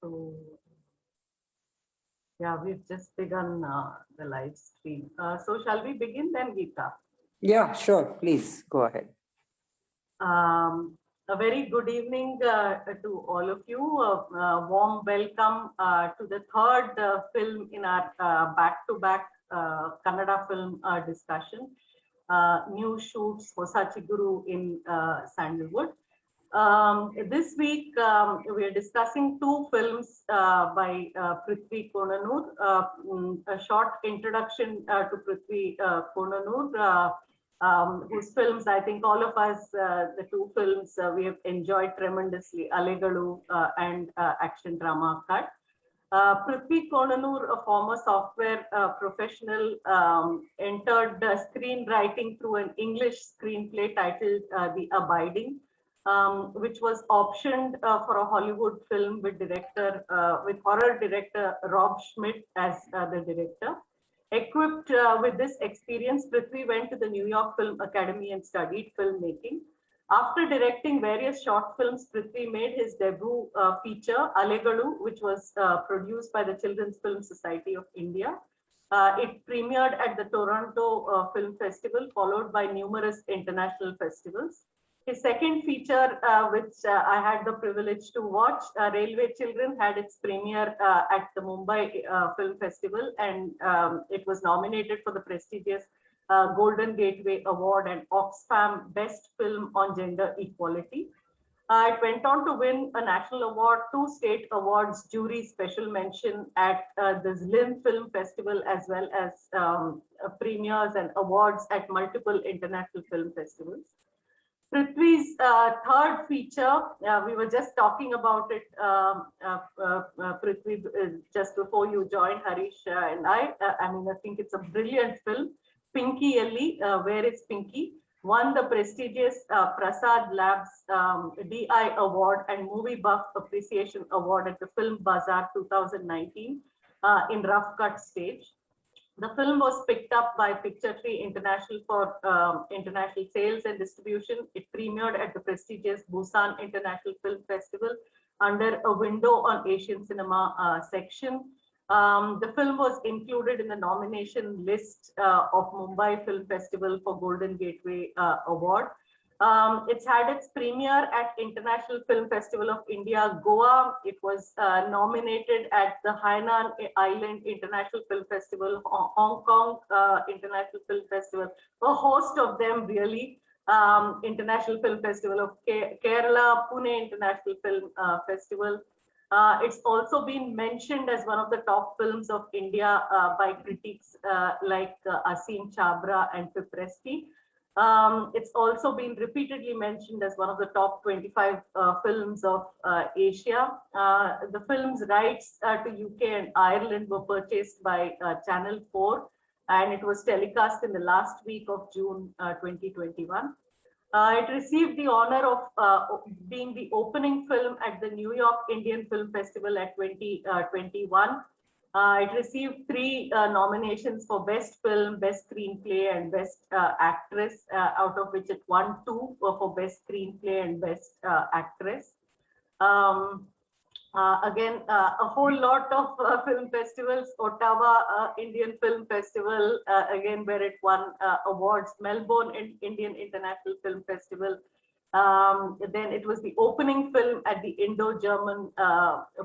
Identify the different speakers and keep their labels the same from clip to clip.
Speaker 1: So, yeah, we've just begun the live stream. So, shall we begin then, Geeta?
Speaker 2: Yeah, sure. Please go ahead.
Speaker 1: A very good evening to all of you. Warm welcome to the third film in our back-to-back Kannada film discussion. New shoots Hosa Chiguru in Sandalwood. This week, we are discussing two films by Prithvi Konanur. A short introduction to Prithvi Konanur, whose films I think all of us, the two films we have enjoyed tremendously, ALEGALU and action drama Cut. Prithvi Konanur, a former software professional, entered screenwriting through an English screenplay titled The Abiding, which was optioned for a Hollywood film with horror director Rob Schmidt as the director. Equipped with this experience, Prithvi went to the New York Film Academy and studied filmmaking. After directing various short films, Prithvi made his debut feature, ALEGAlu, which was produced by the Children's Film Society of India. It premiered at the Toronto Film Festival, followed by numerous international festivals. His second feature, which I had the privilege to watch, Railway Children, had its premiere at the Mumbai Film Festival, and it was nominated for the prestigious Golden Gateway Award and Oxfam Best Film on Gender Equality. It went on to win a national award, two state awards, jury special mention at the Zlin Film Festival, as well as premieres and awards at multiple international film festivals. Prithvi's third feature, we were just talking about it, Prithvi, just before you joined, Harish and I. I mean, I think it's a brilliant film. Pinky Ellie, Where is Pinky? Won the prestigious Prasad Labs DI Award and Movie Buff Appreciation Award at the Film Bazaar 2019 in rough cut stage. The film was picked up by Picture Tree International for international sales and distribution. It premiered at the prestigious Busan International Film Festival under a Window on Asian Cinema section. The film was included in the nomination list of Mumbai Film Festival for Golden Gateway Award. It's had its premiere at International Film Festival of India, Goa. It was nominated at the Hainan Island International Film Festival, Hong Kong International Film Festival, a host of them really. International Film Festival of Kerala, Pune International Film Festival. It's also been mentioned as one of the top films of India by critics like Asim Chabra and Pipreski. It's also been repeatedly mentioned as one of the top 25 films of Asia. The film's rights to UK and Ireland were purchased by Channel 4, and it was telecast in the last week of June 2021. It received the honor of being the opening film at the New York Indian Film Festival at 2021. It received three nominations for Best Film, Best Screenplay, and Best Actress, out of which it won two for Best Screenplay and Best Actress. Again, a whole lot of film festivals, Ottawa Indian Film Festival, again, where it won awards, Melbourne Indian International Film Festival. Then it was the opening film at the Indo-German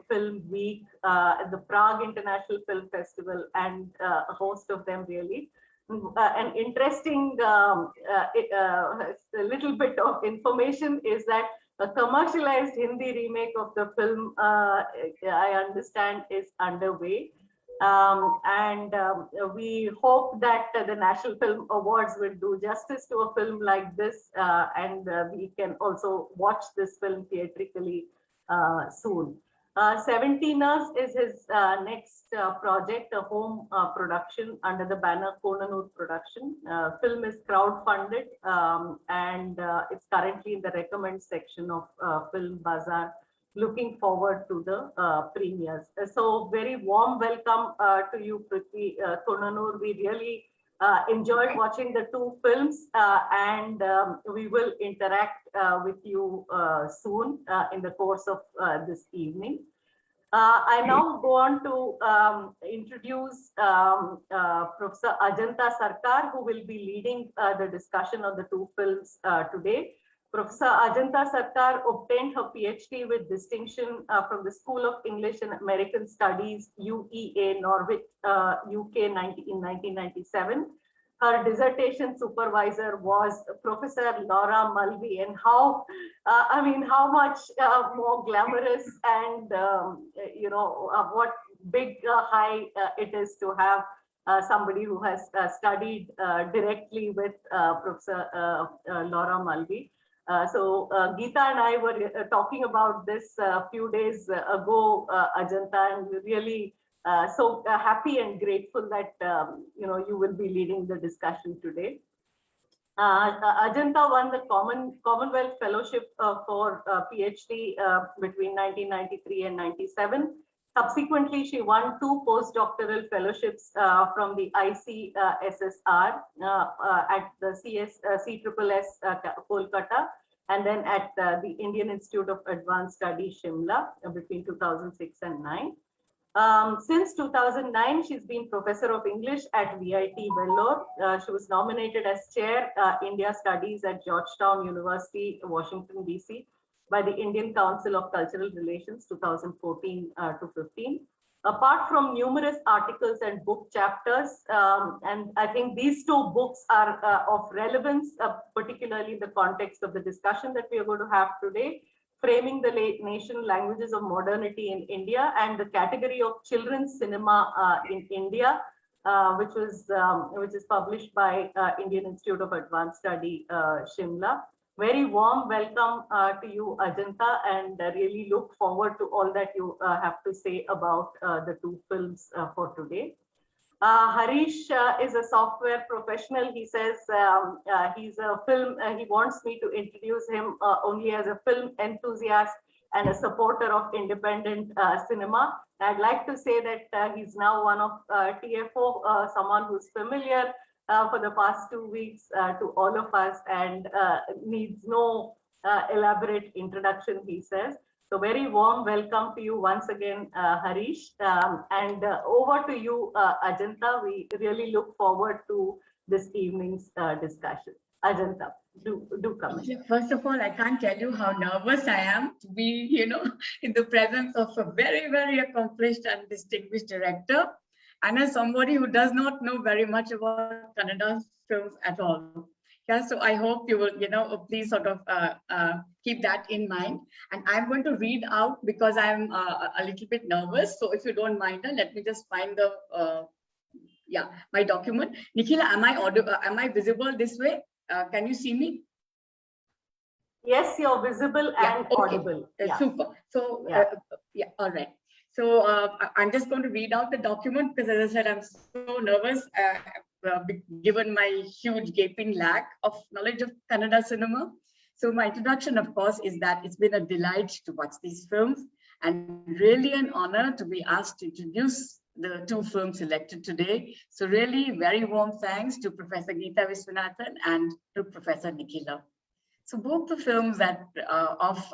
Speaker 1: Film Week, at the Prague International Film Festival, and a host of them really. An interesting a little bit of information is that a commercialized Hindi remake of the film, I understand, is underway. We hope that the National Film Awards will do justice to a film like this, and we can also watch this film theatrically soon. 17ers is his next project, a home production under the banner Konanur Production. Film is crowd-funded, and it's currently in the recommend section of Film Bazaar. Looking forward to the premieres. So very warm welcome to you, Prithvi Konanur. We really enjoyed watching the two films, and we will interact with you soon in the course of this evening. I now go on to introduce Professor Ajanta Sircar, who will be leading the discussion on the two films today. Professor Ajanta Sircar obtained her PhD with distinction from the School of English and American Studies, UEA, Norwich, UK, in 1997. Her dissertation supervisor was Professor Laura Mulvey, and how much more glamorous and what big high it is to have somebody who has studied directly with Professor Laura Mulvey. So Geeta and I were talking about this a few days ago, Ajanta, and we're really so happy and grateful that you will be leading the discussion today. Ajanta won the Commonwealth Fellowship for PhD between 1993 and 97. Subsequently, she won 2 postdoctoral fellowships from the ICSSR at the CSSS Kolkata, and then at the Indian Institute of Advanced Studies, Shimla, between 2006 and 9. Since 2009, she's been Professor of English at VIT Vellore. She was nominated as Chair India Studies at Georgetown University, Washington, DC, by the Indian Council of Cultural Relations 2014 to 15. Apart from numerous articles and book chapters, and I think these 2 books are of relevance, particularly in the context of the discussion that we are going to have today, Framing the Nation Languages of Modernity in India, and the category of children's cinema in India, which is published by Indian Institute of Advanced Study, Shimla. Very warm welcome to you, Ajanta, and really look forward to all that you have to say about the 2 films for today. Harish is a software professional. He says he's a film, he wants me to introduce him only as a film enthusiast and a supporter of independent cinema. I'd like to say that he's now one of TFO, someone who's familiar for the past 2 weeks to all of us and needs no elaborate introduction, he says. So very warm welcome to you once again, Harish. And over to you, Ajanta. We really look forward to this evening's discussion. Ajanta, do come in.
Speaker 3: First of all, I can't tell you how nervous I am to be, in the presence of a very, very accomplished and distinguished director, and as somebody who does not know very much about Kannada films at all. Yeah, so I hope you will, please sort of keep that in mind. And I'm going to read out because I'm a little bit nervous. So if you don't mind, let me just find the, my document. Nikhila, am I visible this way? Can you see me?
Speaker 1: Yes, you're visible and audible.
Speaker 3: Yeah. Super. So, all right. So I'm just going to read out the document because, as I said, I'm so nervous. Given my huge gaping lack of knowledge of Kannada cinema. So my introduction, of course, is that it's been a delight to watch these films and really an honor to be asked to introduce the 2 films selected today. So really very warm thanks to Professor Geeta Viswanathan and to Professor Nikhila. So both the films that of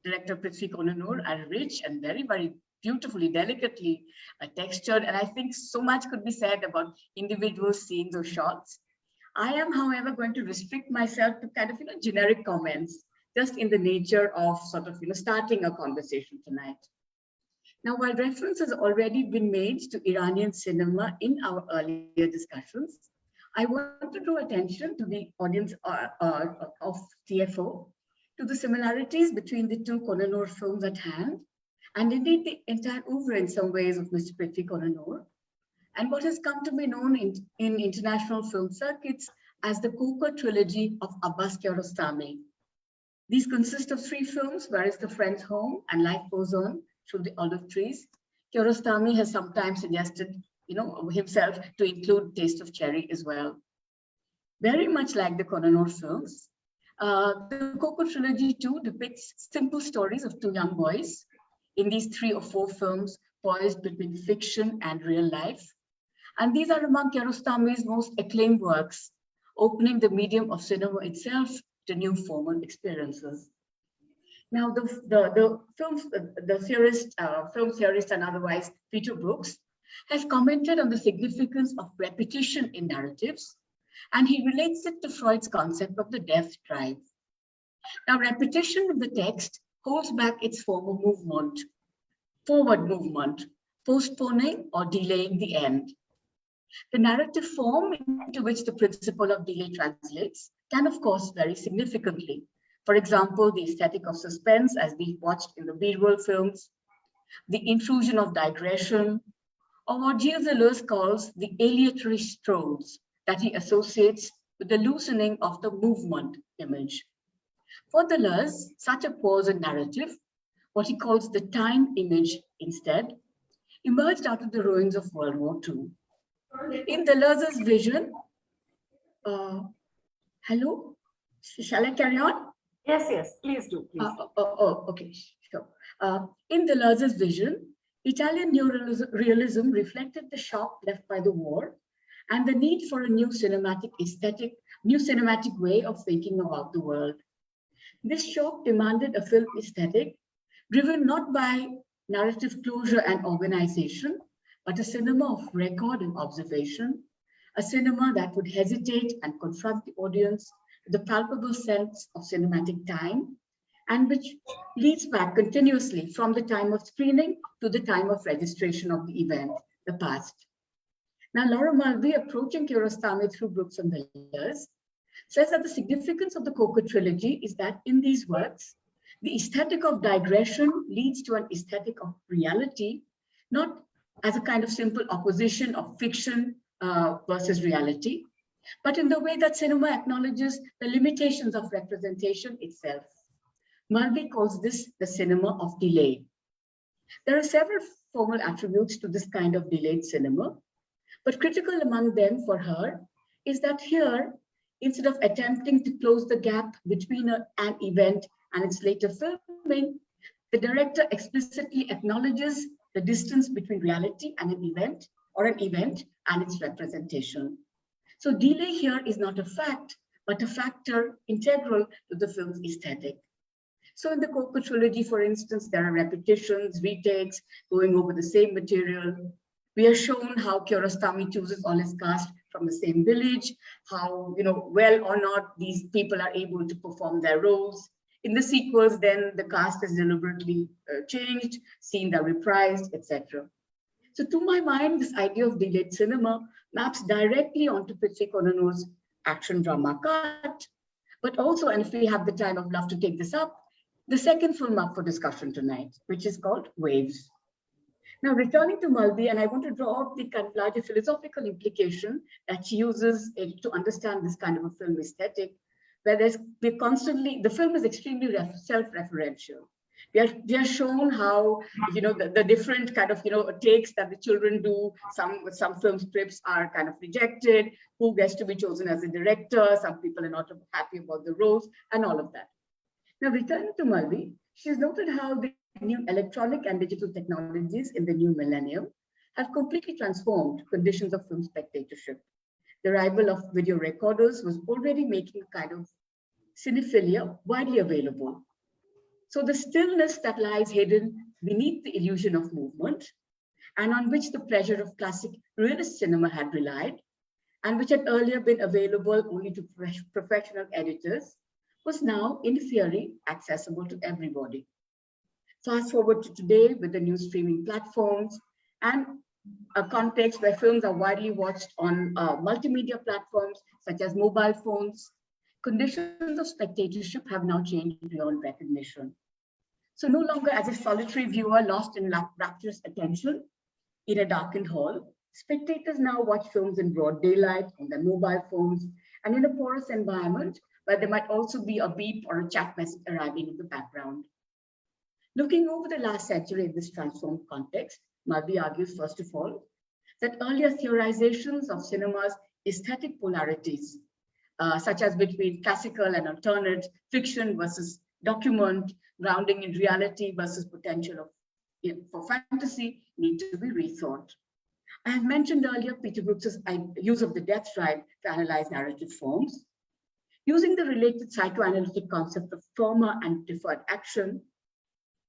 Speaker 3: Director Prithvi Konanur are rich and very, very beautifully, delicately textured, and I think so much could be said about individual scenes or shots. I am, however, going to restrict myself to kind of generic comments, just in the nature of sort of starting a conversation tonight. Now, while reference has already been made to Iranian cinema in our earlier discussions, I want to draw attention to the audience of TFO to the similarities between the 2 Konanur films at hand, and indeed the entire oeuvre in some ways of Mr. Prithvi Konanur, and what has come to be known in international film circuits as the Kuka trilogy of Abbas Kiarostami. These consist of 3 films, Where is the Friend's Home and Life Goes On Through the Olive Trees. Kiarostami has sometimes suggested himself to include Taste of Cherry as well. Very much like the Konanur films, the Kuka trilogy too depicts simple stories of 2 young boys in these 3 or 4 films poised between fiction and real life. And these are among Kiarostami's most acclaimed works, opening the medium of cinema itself to new formal experiences. Now, film theorist and otherwise, Peter Brooks, has commented on the significance of repetition in narratives, and he relates it to Freud's concept of the death drive. Now, repetition of the text holds back its forward movement, postponing or delaying the end. The narrative form into which the principle of delay translates can, of course, vary significantly. For example, the aesthetic of suspense, as we watched in the B-roll films, the intrusion of digression, or what Gilles Deleuze calls the aleatory strolls that he associates with the loosening of the movement image. For Deleuze, such a pause in narrative, what he calls the time image instead, emerged out of the ruins of World War II. In Deleuze's vision, hello, shall I carry on?
Speaker 1: Yes, yes, please do. Please.
Speaker 3: Okay, sure. In Deleuze's vision, Italian neorealism reflected the shock left by the war and the need for a new cinematic way of thinking about the world. This shock demanded a film aesthetic driven not by narrative closure and organization, but a cinema of record and observation, a cinema that would hesitate and confront the audience with a palpable sense of cinematic time, and which leads back continuously from the time of screening to the time of registration of the event, the past. Now, Laura Mulvey, approaching Kiarostami through Brooks and Deleuze, says that the significance of the Coco trilogy is that in these works, the aesthetic of digression leads to an aesthetic of reality, not as a kind of simple opposition of fiction versus reality, but in the way that cinema acknowledges the limitations of representation itself. Mulvey calls this the cinema of delay. There are several formal attributes to this kind of delayed cinema, but critical among them for her is that here, instead of attempting to close the gap between an event and its later filming, the director explicitly acknowledges the distance between reality and an event, or an event and its representation. So delay here is not a fact, but a factor integral to the film's aesthetic. So in the Coco trilogy, for instance, there are repetitions, retakes, going over the same material. We are shown how Kiarostami chooses all his cast from the same village, how, well or not, these people are able to perform their roles. In the sequels, then the cast is deliberately changed, scenes are reprised, etc. So to my mind, this idea of delayed cinema maps directly onto Prithvi Konanur's action drama Cut, but also, and if we have the time, I'd love to take this up, the second film up for discussion tonight, which is called Waves. Now, returning to Mulvey, and I want to draw out the kind of larger philosophical implication that she uses to understand this kind of a film aesthetic, where the film is extremely self-referential. We are shown how, the different kind of, takes that the children do. Some film scripts are kind of rejected, who gets to be chosen as a director, some people are not happy about the roles, and all of that. Now, returning to Mulvey, she's noted how the new electronic and digital technologies in the new millennium have completely transformed conditions of film spectatorship. The arrival of video recorders was already making a kind of cinephilia widely available. So the stillness that lies hidden beneath the illusion of movement, and on which the pleasure of classic realist cinema had relied, and which had earlier been available only to professional editors, was now, in theory, accessible to everybody. Fast forward to today with the new streaming platforms and a context where films are widely watched on multimedia platforms such as mobile phones, conditions of spectatorship have now changed beyond recognition. So no longer as a solitary viewer lost in rapturous attention in a darkened hall, spectators now watch films in broad daylight on their mobile phones and in a porous environment where there might also be a beep or a chat message arriving in the background. Looking over the last century in this transformed context, Mulvey argues, first of all, that earlier theorizations of cinema's aesthetic polarities, such as between classical and alternate, fiction versus document, grounding in reality versus potential for fantasy, need to be rethought. I have mentioned earlier Peter Brooks's use of the death drive to analyze narrative forms. Using the related psychoanalytic concept of trauma and deferred action,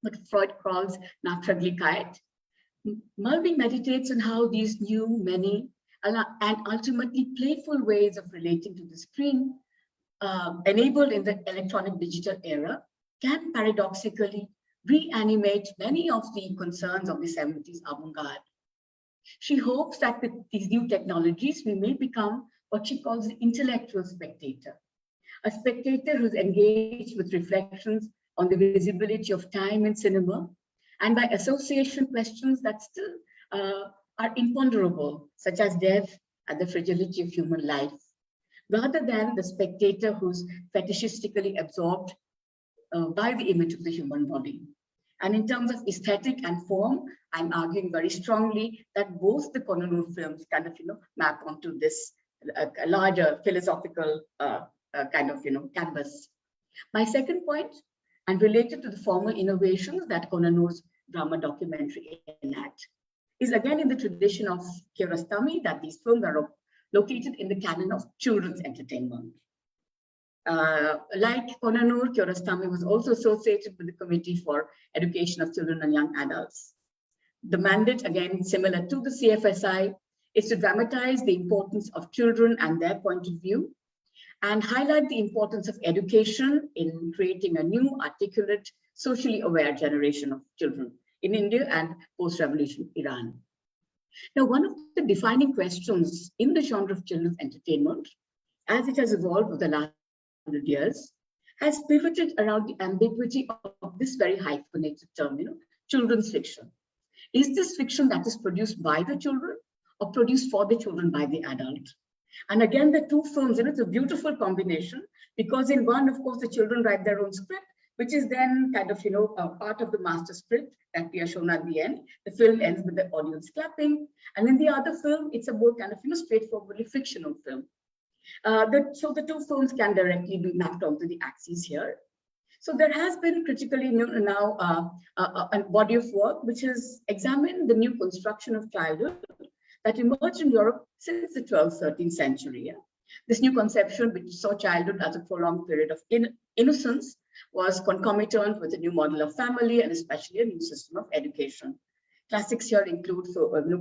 Speaker 3: what Freud calls Nachtraglichkeit, Mulvey meditates on how these new, many, and ultimately playful ways of relating to the screen, enabled in the electronic digital era, can paradoxically reanimate many of the concerns of the 70s avant-garde. She hopes that with these new technologies, we may become what she calls the intellectual spectator, a spectator who's engaged with reflections on the visibility of time in cinema, and by association questions that still are imponderable, such as death and the fragility of human life, rather than the spectator who's fetishistically absorbed by the image of the human body. And in terms of aesthetic and form, I'm arguing very strongly that both the Konanur films kind of, map onto this larger philosophical kind of, canvas. My second point, and related to the formal innovations that Konanur's drama documentary enact, is again in the tradition of Kiarostami that these films are located in the canon of children's entertainment. Like Konanur, Kiarostami was also associated with the Committee for Education of Children and Young Adults. The mandate, again, similar to the CFSI, is to dramatize the importance of children and their point of view, and highlight the importance of education in creating a new, articulate, socially aware generation of children in India and post-revolution Iran. Now, one of the defining questions in the genre of children's entertainment, as it has evolved over the last 100 years, has pivoted around the ambiguity of this very hyphenated term, children's fiction. Is this fiction that is produced by the children or produced for the children by the adult? And again, the two films, it's a beautiful combination, because in one, of course, the children write their own script, which is then kind of, a part of the master script that we are shown at the end. The film ends with the audience clapping. And in the other film, it's a more kind of, straightforwardly fictional film. So the two films can directly be mapped onto the axes here. So there has been critically now a body of work which has examined the new construction of childhood that emerged in Europe since the 12th, 13th century. Yeah? This new conception, which saw childhood as a prolonged period of innocence, was concomitant with a new model of family and especially a new system of education. Classics here include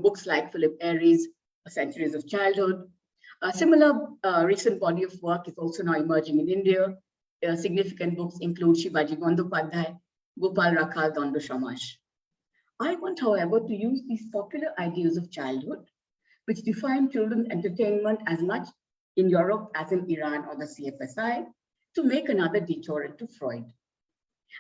Speaker 3: books like Philip Airy's Centuries of Childhood. A similar recent body of work is also now emerging in India. Significant books include Shivaji Bandyopadhyay, Gopal Rakhal, Dondo Shamash. I want, however, to use these popular ideas of childhood, which define children's entertainment as much in Europe as in Iran or the CFSI, to make another detour into Freud.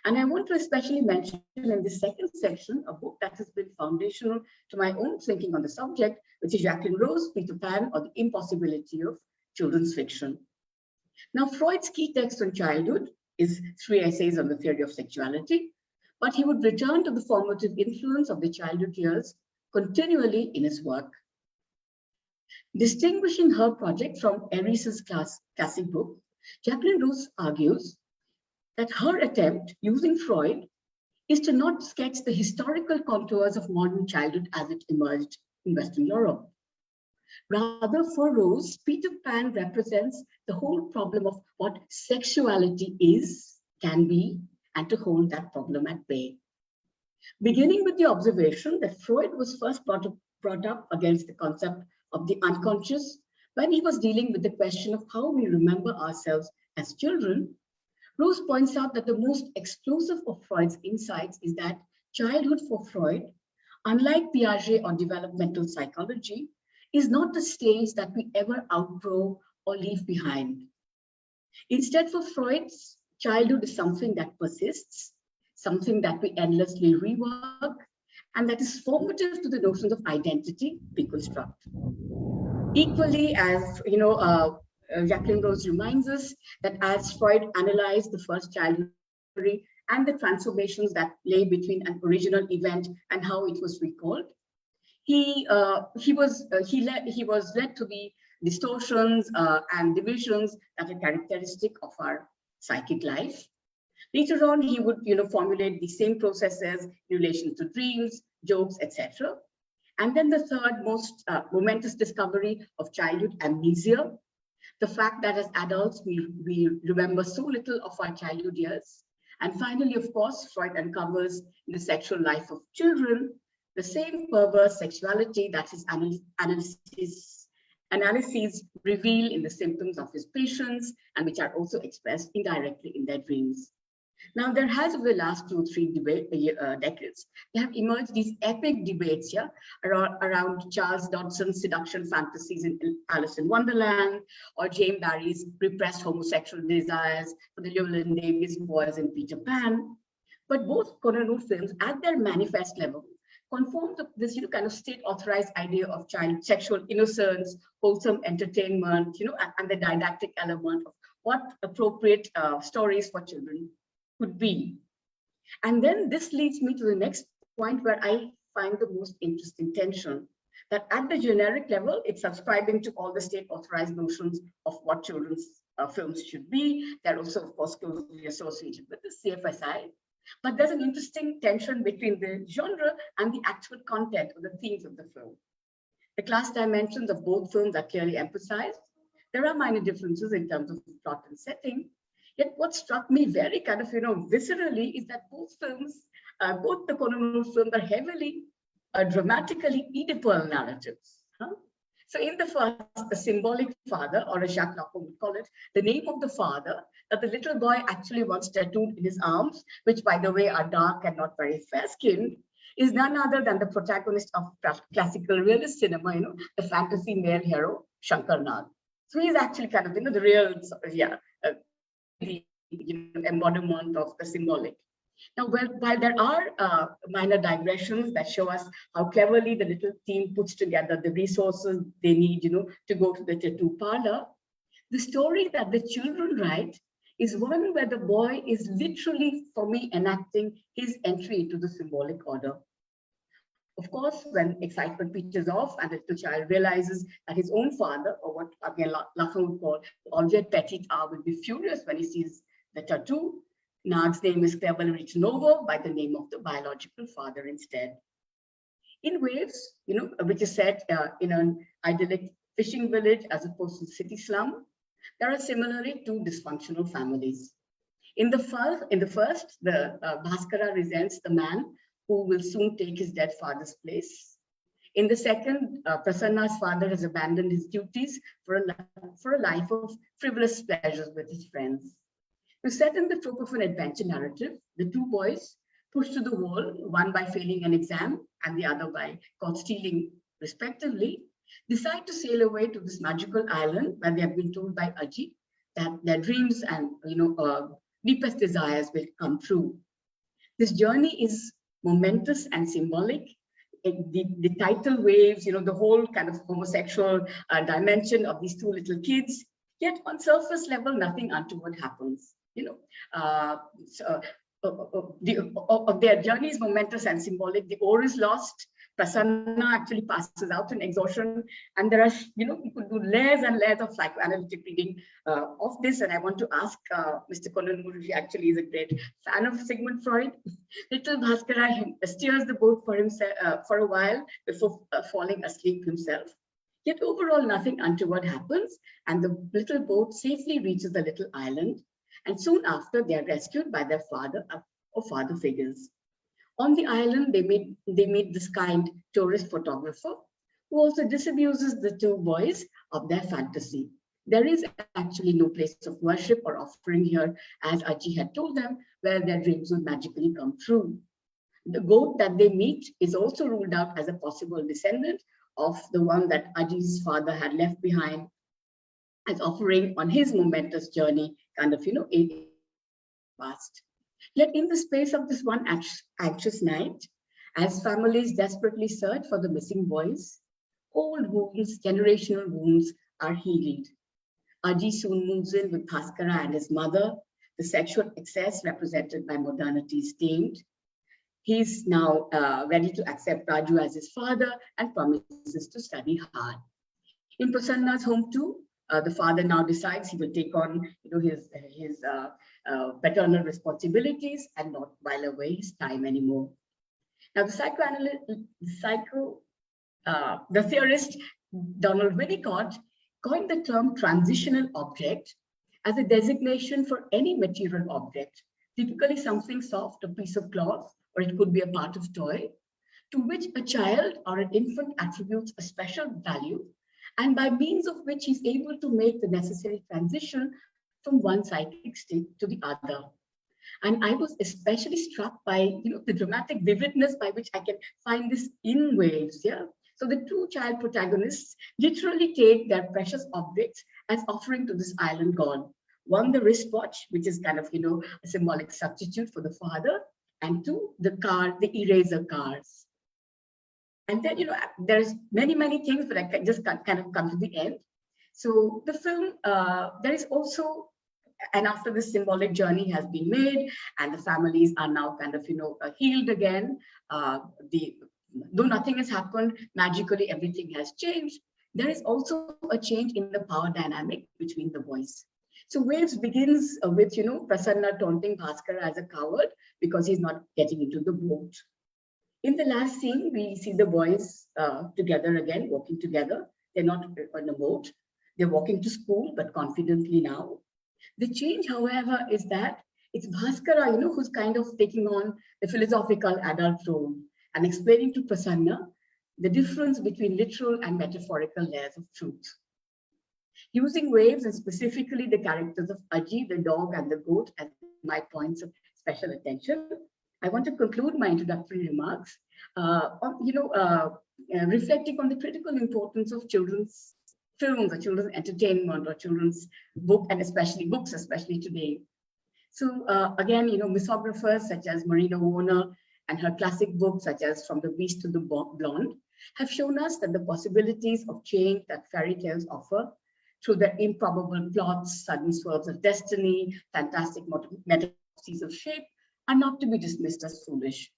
Speaker 3: And I want to especially mention in the second section a book that has been foundational to my own thinking on the subject, which is Jacqueline Rose's Peter Pan, or the Impossibility of Children's Fiction. Now, Freud's key text on childhood is 3 essays on the theory of sexuality, but he would return to the formative influence of the childhood years continually in his work. Distinguishing her project from Airy's classic book, Jacqueline Rose argues that her attempt using Freud is to not sketch the historical contours of modern childhood as it emerged in Western Europe. Rather, for Rose, Peter Pan represents the whole problem of what sexuality is, can be, and to hold that problem at bay. Beginning with the observation that Freud was first brought up against the concept of the unconscious when he was dealing with the question of how we remember ourselves as children, Rose points out that the most exclusive of Freud's insights is that childhood for Freud, unlike Piaget or developmental psychology, is not the stage that we ever outgrow or leave behind. Instead, for Freud, childhood is something that persists, something that we endlessly rework, and that is formative to the notions of identity we construct. Equally, as Jacqueline Rose reminds us that as Freud analyzed the first childhood and the transformations that lay between an original event and how it was recalled, he was led to the distortions and divisions that are characteristic of our psychic life. Later on, he would formulate the same processes in relation to dreams, jokes, etc. And then the third most momentous discovery of childhood amnesia, the fact that as adults, we remember so little of our childhood years. And finally, of course, Freud uncovers in the sexual life of children the same perverse sexuality that his analyses reveal in the symptoms of his patients, and which are also expressed indirectly in their dreams. Now, there has over the last 2 or 3 decades, there have emerged these epic debates here around Charles Dodson's seduction fantasies in Alice in Wonderland, or James Barrie's repressed homosexual desires for the Llewellyn Davis boys in Peter Pan. But both Konanur films, at their manifest level, conform to this kind of state-authorized idea of child sexual innocence, wholesome entertainment, and the didactic element of what appropriate stories for children could be. And then this leads me to the next point where I find the most interesting tension, that at the generic level, it's subscribing to all the state-authorized notions of what children's films should be. They're also, of course, closely associated with the CFSI. But there's an interesting tension between the genre and the actual content or the themes of the film. The class dimensions of both films are clearly emphasized. There are minor differences in terms of plot and setting. Yet what struck me very viscerally is that both films, both the Konanur films are heavily dramatically Oedipal narratives. So in the first, a symbolic father, or as Jacques Lacan would call it, the name of the father that the little boy actually wants tattooed in his arms, which by the way are dark and not very fair-skinned, is none other than the protagonist of classical realist cinema, the fantasy male hero, Shankar Nag. So he's actually kind of, the real, the embodiment of the symbolic. Now, while there are minor digressions that show us how cleverly the little team puts together the resources they need, to go to the tattoo parlor, the story that the children write is one where the boy is literally, for me, enacting his entry into the symbolic order. Of course, when excitement pitches off and the little child realizes that his own father, or what again Lacan would call objet petit a, will be furious when he sees the tattoo, Nag's name is cleverly written over by the name of the biological father instead. In Waves, which is set in an idyllic fishing village as opposed to the city slum, there are similarly 2 dysfunctional families. In the first, the Bhaskara resents the man who will soon take his dead father's place. In the second, Prasanna's father has abandoned his duties for a life of frivolous pleasures with his friends. To set in the trope of an adventure narrative, the 2 boys, pushed to the wall, one by failing an exam and the other by caught stealing, respectively, decide to sail away to this magical island where they have been told by Aji that their dreams and deepest desires will come true. This journey is momentous and symbolic. The title Waves, the whole kind of homosexual dimension of these 2 little kids, yet on surface level, nothing untoward happens. Their journey is momentous and symbolic. The oar is lost. Prasanna actually passes out in exhaustion, and there are, we could do layers and layers of psychoanalytic reading of this. And I want to ask Mr. Konanur, if he actually is a great fan of Sigmund Freud. Little Bhaskara steers the boat for himself for a while before falling asleep himself. Yet overall, nothing untoward happens, and the little boat safely reaches the little island. And soon after, they are rescued by their father or father figures. On the island, they meet this kind tourist photographer who also disabuses the 2 boys of their fantasy. There is actually no place of worship or offering here, as Aji had told them, where their dreams would magically come true. The goat that they meet is also ruled out as a possible descendant of the one that Aji's father had left behind as offering on his momentous journey, in past. Yet in the space of this one anxious night, as families desperately search for the missing boys, old wounds, generational wounds are healed. Aji soon moves in with Bhaskara and his mother. The sexual excess represented by modernity is tamed. He's now ready to accept Raju as his father and promises to study hard. In Prasanna's home too, the father now decides he will take on his paternal responsibilities and not while away his time anymore. Now the theorist Donald Winnicott coined the term transitional object as a designation for any material object, typically something soft, a piece of cloth, or it could be a part of toy, to which a child or an infant attributes a special value, and by means of which he's able to make the necessary transition from one psychic state to the other. And I was especially struck by the dramatic vividness by which I can find this in Wales. Yeah. So the two child protagonists literally take their precious objects as offering to this island god. One, the wristwatch, which is kind of a symbolic substitute for the father, and two, the eraser cars. And then there's many things, but I can just kind of come to the end. So the film, there is also, and after this symbolic journey has been made and the families are now kind of healed again, though nothing has happened magically, everything has changed. There is also a change in the power dynamic between the boys. So Wales begins with Prasanna taunting Bhaskara as a coward because he's not getting into the boat. In the last scene, we see the boys together again, walking together. They're not on a boat. They're walking to school, but confidently now. The change, however, is that it's Bhaskara, who's kind of taking on the philosophical adult role and explaining to Prasanna the difference between literal and metaphorical layers of truth. Using waves and specifically the characters of Aji, the dog, and the goat as my points of special attention, I want to conclude my introductory remarks reflecting on the critical importance of children's films or children's entertainment or children's book, and especially books, especially today. So again, mythographers such as Marina Warner and her classic books such as From the Beast to the Blonde have shown us that the possibilities of change that fairy tales offer through their improbable plots, sudden swerves of destiny, fantastic metamorphoses of shape, are not to be dismissed as foolish.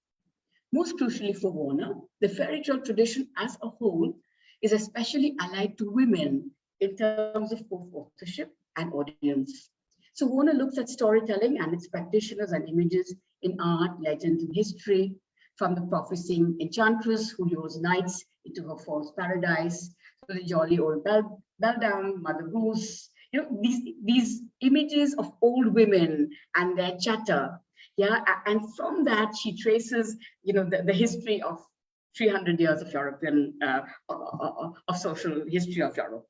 Speaker 3: Most crucially for Warner, the fairy tale tradition as a whole is especially allied to women in terms of both authorship and audience. So Warner looks at storytelling and its practitioners and images in art, legend, and history, from the prophesying enchantress who lures knights into her false paradise, to the jolly old beldam, Mother Goose, these images of old women and their chatter. Yeah, and from that she traces, the history of 300 years of European, of social history of Europe.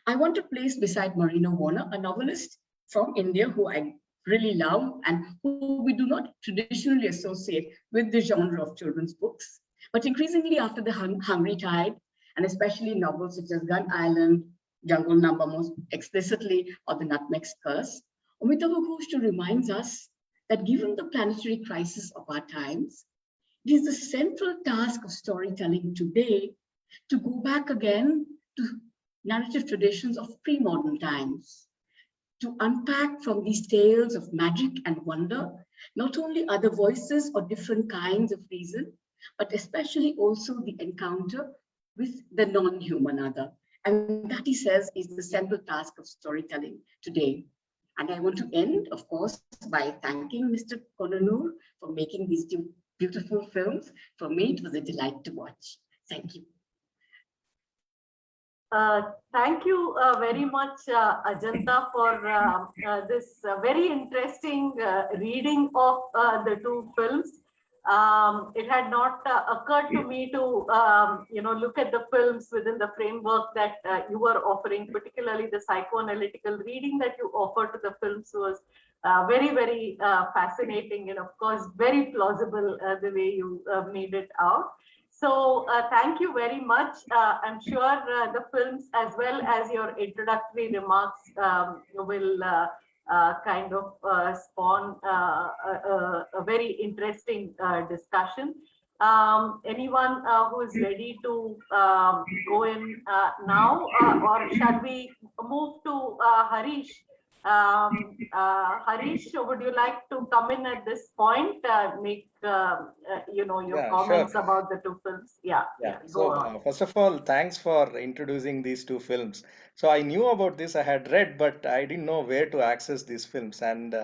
Speaker 3: I want to place beside Marina Warner a novelist from India who I really love and who we do not traditionally associate with the genre of children's books. But increasingly after the Hungry Tide, and especially novels such as Gun Island, Jungle Number most explicitly, or The Nutmeg's Curse, Amitav Ghosh reminds us that given the planetary crisis of our times, it is the central task of storytelling today to go back again to narrative traditions of pre-modern times, to unpack from these tales of magic and wonder, not only other voices or different kinds of reason, but especially also the encounter with the non-human other. And that, he says, is the central task of storytelling today. And I want to end, of course, by thanking Mr. Konanur for making these two beautiful films. For me, it was a delight to watch. Thank you.
Speaker 1: Thank you very much, Ajanta, for this very interesting reading of the two films. It had not occurred to me to look at the films within the framework that you were offering, particularly the psychoanalytical reading that you offered to the films was very fascinating, and of course very plausible the way you made it out. So thank you very much. I'm sure the films as well as your introductory remarks will kind of spawn a very interesting discussion. Anyone who is ready to go in now, or shall we move to Harish? Harish, would you like to come in at this point, make your comments
Speaker 4: sure.
Speaker 1: about the two films? Yeah.
Speaker 4: So first of all, thanks for introducing these two films. So I knew about this, I had read, but I didn't know where to access these films. And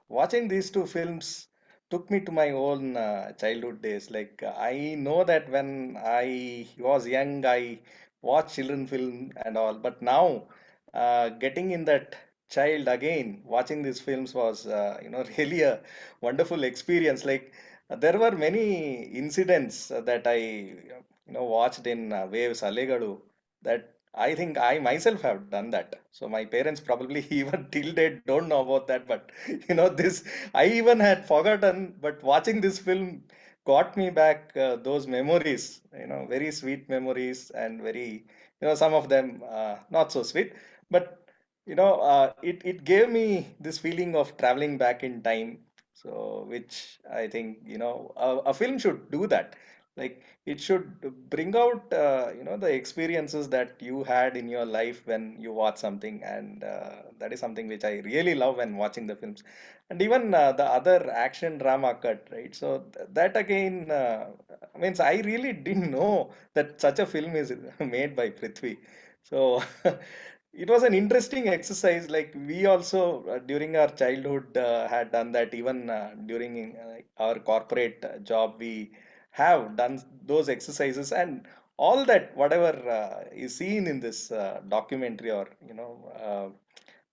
Speaker 4: watching these two films took me to my own childhood days. Like I know that when I was young, I watch children film and all. But now, getting in that child again, watching these films was, really a wonderful experience. Like there were many incidents that I, watched in Waves ALEGAlu that I think I myself have done that. So my parents probably even till date don't know about that. But this I even had forgotten. But watching this film got me back those memories, very sweet memories and very, some of them not so sweet, but it gave me this feeling of traveling back in time. So, which I think, a film should do that. Like it should bring out, the experiences that you had in your life when you watch something, and that is something which I really love when watching the films. And even the other action drama cut, right? So that again means I really didn't know that such a film is made by Prithvi. So it was an interesting exercise. Like we also during our childhood had done that. Even during our corporate job, we have done those exercises, and all that whatever is seen in this documentary, or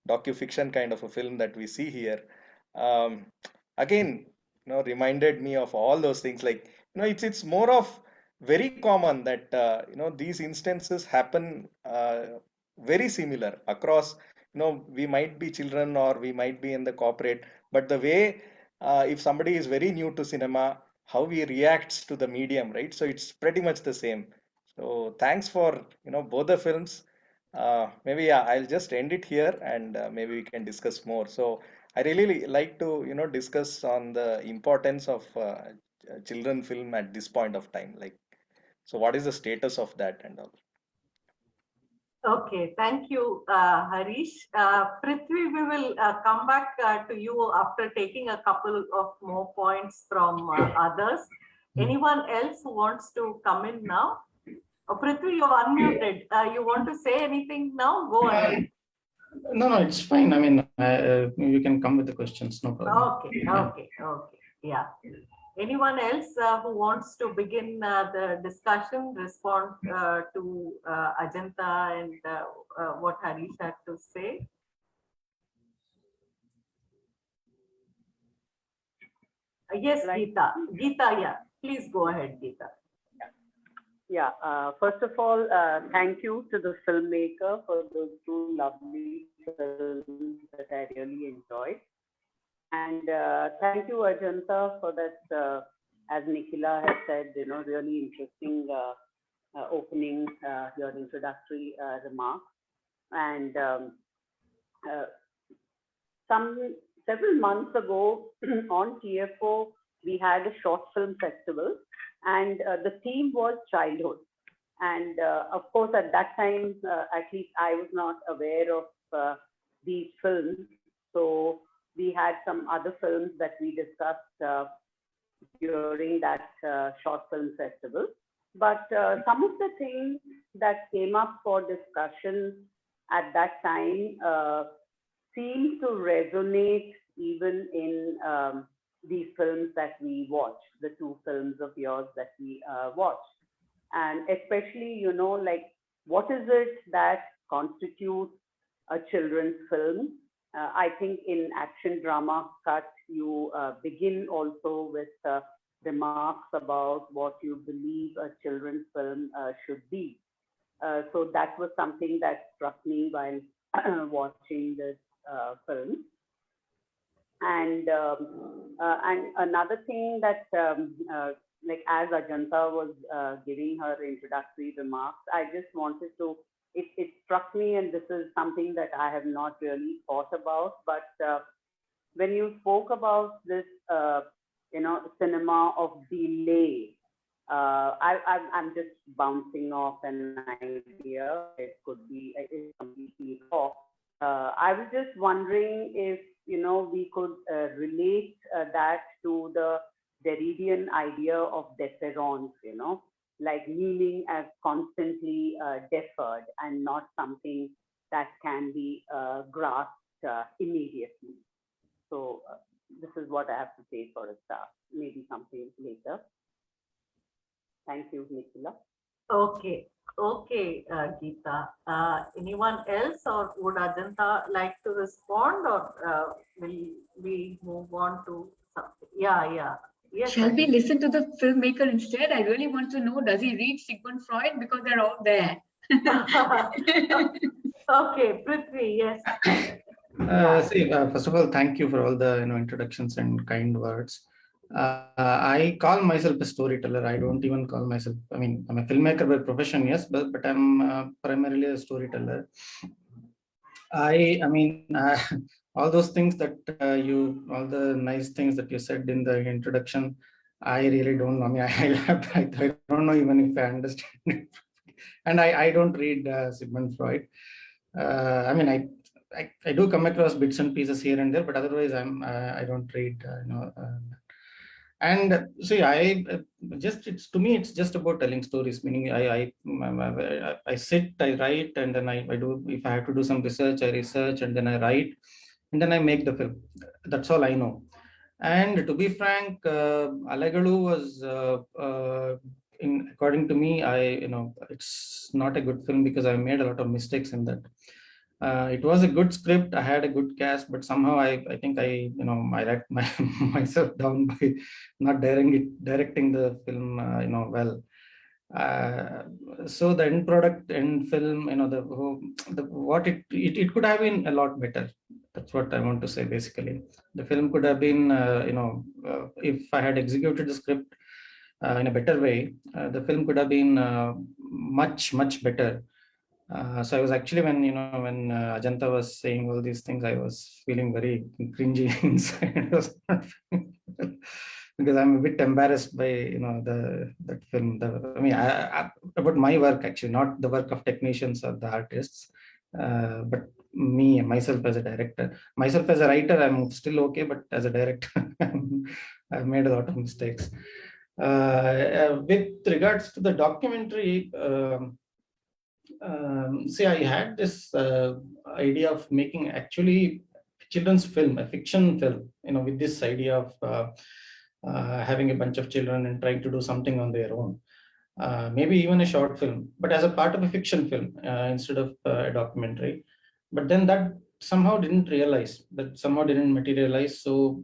Speaker 4: docu-fiction kind of a film that we see here, um, again, reminded me of all those things. Like, it's more of very common that, these instances happen very similar across, we might be children or we might be in the corporate, but the way, if somebody is very new to cinema, how he reacts to the medium, right? So it's pretty much the same. So thanks for, both the films. Maybe yeah, I'll just end it here, and maybe we can discuss more. So I really like to, discuss on the importance of children film at this point of time. Like, so what is the status of that and all?
Speaker 1: Okay, thank you, Harish. Prithvi, we will come back to you after taking a couple of more points from others. Anyone else who wants to come in now? Prithvi, you're unmuted. You want to say anything now? Go ahead.
Speaker 5: No, it's fine. I mean, you can come with the questions, no problem.
Speaker 1: Okay. Yeah. Anyone else who wants to begin the discussion, respond to Ajanta and what Harish had to say? Yes, Geeta. Geeta, yeah. Please go ahead, Geeta.
Speaker 6: Yeah, first of all, thank you to the filmmaker for those two lovely films that I really enjoyed. And thank you, Ajanta, for that, as Nikhila has said, really interesting opening, your introductory remarks. And uh, several months ago on TFO, we had a short film festival, and the theme was childhood. And of course, at that time, at least I was not aware of these films. So we had some other films that we discussed during that short film festival. But some of the things that came up for discussion at that time seem to resonate even in these films that we watched, the two films of yours that we watched. And especially, like, what is it that constitutes a children's film? I think in action drama cut, you begin also with remarks about what you believe a children's film should be. So that was something that struck me while watching this film. And another thing that, like as Ajanta was giving her introductory remarks, I just wanted to, it struck me, and this is something that I have not really thought about, but when you spoke about this, cinema of delay, I'm just bouncing off an idea. It could be it's completely off. I was just wondering if we could relate that to the Derridian idea of deference, like meaning as constantly deferred and not something that can be grasped immediately. So this is what I have to say for a start. Maybe something later. Thank you, Nikhila.
Speaker 1: Okay, okay, Geeta. Anyone else, or would Ajanta like to respond, or will we move on to something? Yeah, yeah. Yes,
Speaker 3: Shall we
Speaker 1: Ajanta.
Speaker 3: listen to the filmmaker instead? I really want to know, does he read Sigmund Freud? Because they're all there.
Speaker 1: Okay, Prithvi, yes. Yeah.
Speaker 5: First of all, thank you for all the introductions and kind words. I call myself a storyteller. I don't even call myself. I mean, I'm a filmmaker by profession, yes, but I'm primarily a storyteller. I mean, all those things that all the nice things that you said in the introduction, I really don't know. I mean, I don't know even if I understand it. And I don't read Sigmund Freud. I mean, I do come across bits and pieces here and there, but otherwise I don't read. And see, just it's to me it's just about telling stories. Meaning I sit, I write, and then I do, if I have to do some research, I research, and then I write, and then I make the film. That's all I know. And to be frank, Alegalu was, according to me, it's not a good film because I made a lot of mistakes in that. It was a good script. I had a good cast, but somehow I think I let myself down by not directing the film, well. Uh, so the end product, end film, what it could have been a lot better. That's what I want to say. Basically, the film could have been, if I had executed the script in a better way, the film could have been much better. So I was actually, when Ajanta was saying all these things, I was feeling very cringy inside. It was not because I'm a bit embarrassed by that film. About my work, actually, not the work of technicians or the artists, but me myself as a director. Myself as a writer, I'm still okay, but as a director, I've made a lot of mistakes. With regards to the documentary. See, I had this idea of making actually a children's film, a fiction film, with this idea of having a bunch of children and trying to do something on their own. Maybe even a short film, but as a part of a fiction film instead of a documentary. But then that somehow didn't materialize. So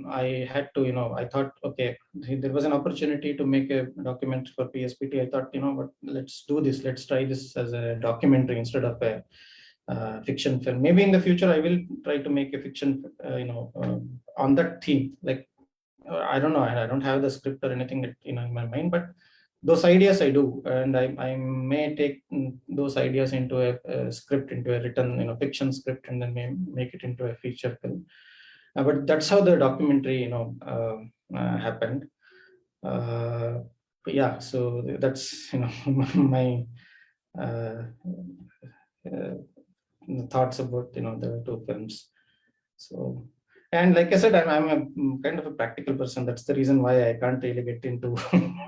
Speaker 5: I had to, I thought, okay, there was an opportunity to make a documentary for PSPT. I thought, what, let's do this. Let's try this as a documentary instead of a fiction film. Maybe in the future I will try to make a fiction, on that theme. Like I don't know, I don't have the script or anything that, in my mind, but those ideas I do, and I may take those ideas into a script, into a written, fiction script, and then may make it into a feature film. But that's how the documentary, happened. But yeah, so that's my uh, uh, thoughts about the two films. So, and like I said, I'm a kind of a practical person. That's the reason why I can't really get into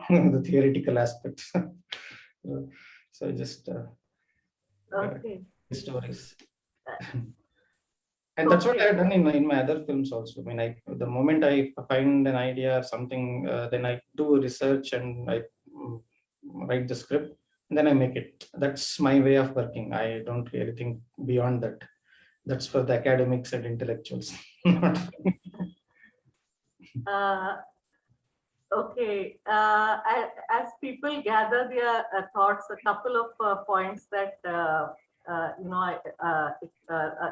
Speaker 5: the theoretical aspects. So just
Speaker 1: Okay.
Speaker 5: stories. And that's what
Speaker 1: Okay.
Speaker 5: I've done in my other films also. I mean, the moment I find an idea or something, then I do research and I write the script, and then I make it. That's my way of working. I don't really think beyond that. That's for the academics and intellectuals.
Speaker 1: Okay. As people gather their thoughts, a couple of points that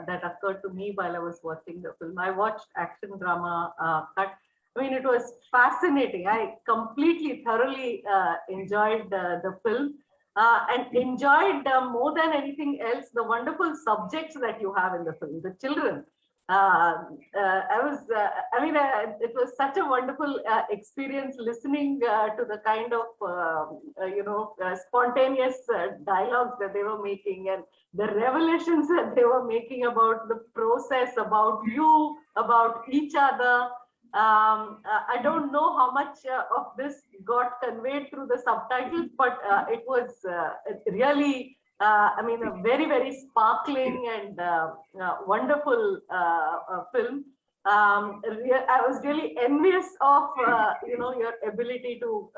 Speaker 1: that occurred to me while I was watching the film. I watched action drama cut. I mean, it was fascinating. I completely, thoroughly enjoyed the film. And enjoyed more than anything else the wonderful subjects that you have in the film, the children. It was such a wonderful experience listening to the kind of, spontaneous dialogues that they were making and the revelations that they were making about the process, about you, about each other. I don't know how much of this got conveyed through the subtitles, but it was really a very, very sparkling and wonderful film. I was really envious of your ability to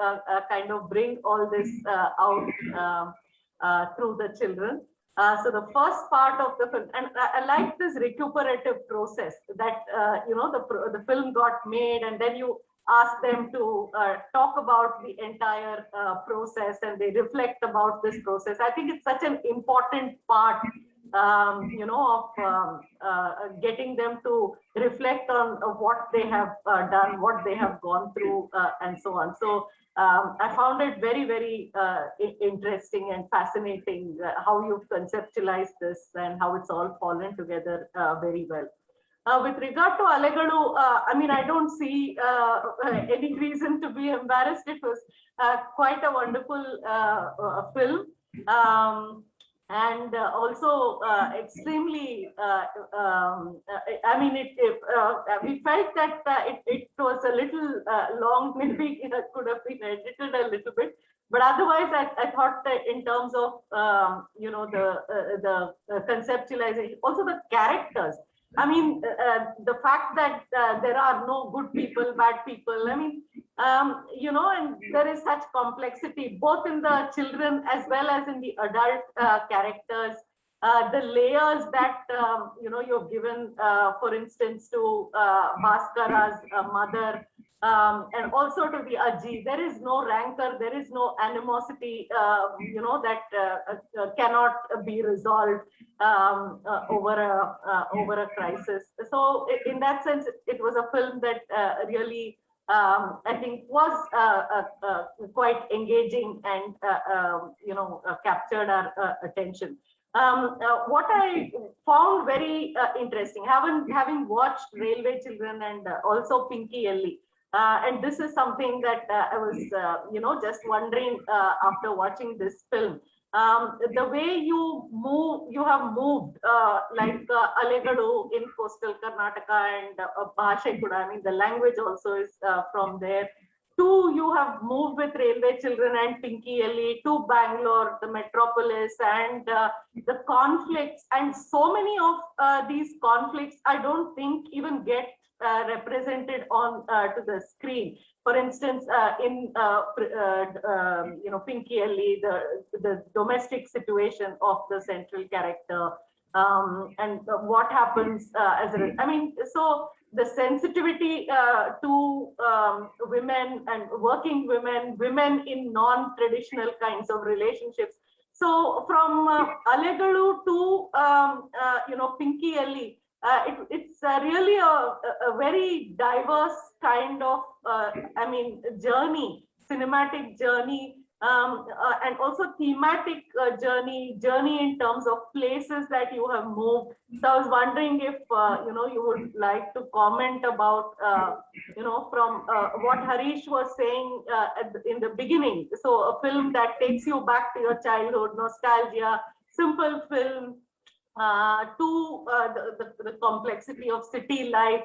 Speaker 1: kind of bring all this out through the children. So the first part of the film, and I like this recuperative process that the film got made, and then you ask them to talk about the entire process, and they reflect about this process. I think it's such an important part, of getting them to reflect on what they have done, what they have gone through, and so on. So I found it very, very interesting and fascinating how you've conceptualized this and how it's all fallen together very well. With regard to ALEGALU, I mean, I don't see any reason to be embarrassed. It was quite a wonderful film. And also extrememly, I mean, we felt that it was a little long, maybe it could have been edited a little bit. But otherwise, I thought that in terms of, the conceptualization, also the characters, I mean, the fact that there are no good people, bad people, I mean, and there is such complexity both in the children as well as in the adult characters. The layers that, you've given, for instance, to Bhaskara's mother, and also to the Aji, there is no rancor, there is no animosity, that cannot be resolved over a crisis. So in that sense, it was a film that really, I think, was quite engaging and captured our attention. What I found very interesting, having watched Railway Children and also Pinky Ellie, and this is something that I was, just wondering after watching this film. The way you have moved, like ALEGALU in coastal Karnataka and Bhashe Kuda, I mean, the language also is from there. Two, you have moved with Railway Children and Pinky Ellie to Bangalore, the metropolis, and the conflicts. And so many of these conflicts, I don't think even get represented on to the screen. For instance, in Pinky Ellie, the domestic situation of the central character, and what happens as a, I mean, so the sensitivity to women and working women in non-traditional kinds of relationships. So from ALEGALU to Pinky Ellie, it's really a very diverse kind of journey, cinematic journey, and also thematic journey in terms of places that you have moved. So I was wondering if you would like to comment about from what Harish was saying in the beginning. So a film that takes you back to your childhood, nostalgia, simple film, to the complexity of city life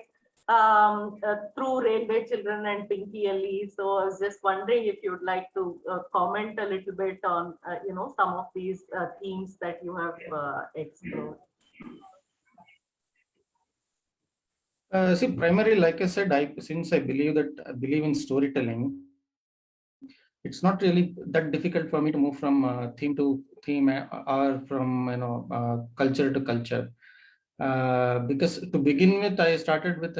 Speaker 1: through Railway Children and Pinky Ellie. So I was just wondering if you'd like to comment a little bit on some of these themes that you have explored.
Speaker 5: See, primarily, like I said, since I believe in storytelling, it's not really that difficult for me to move from theme to theme or from culture to culture. Because to begin with, I started with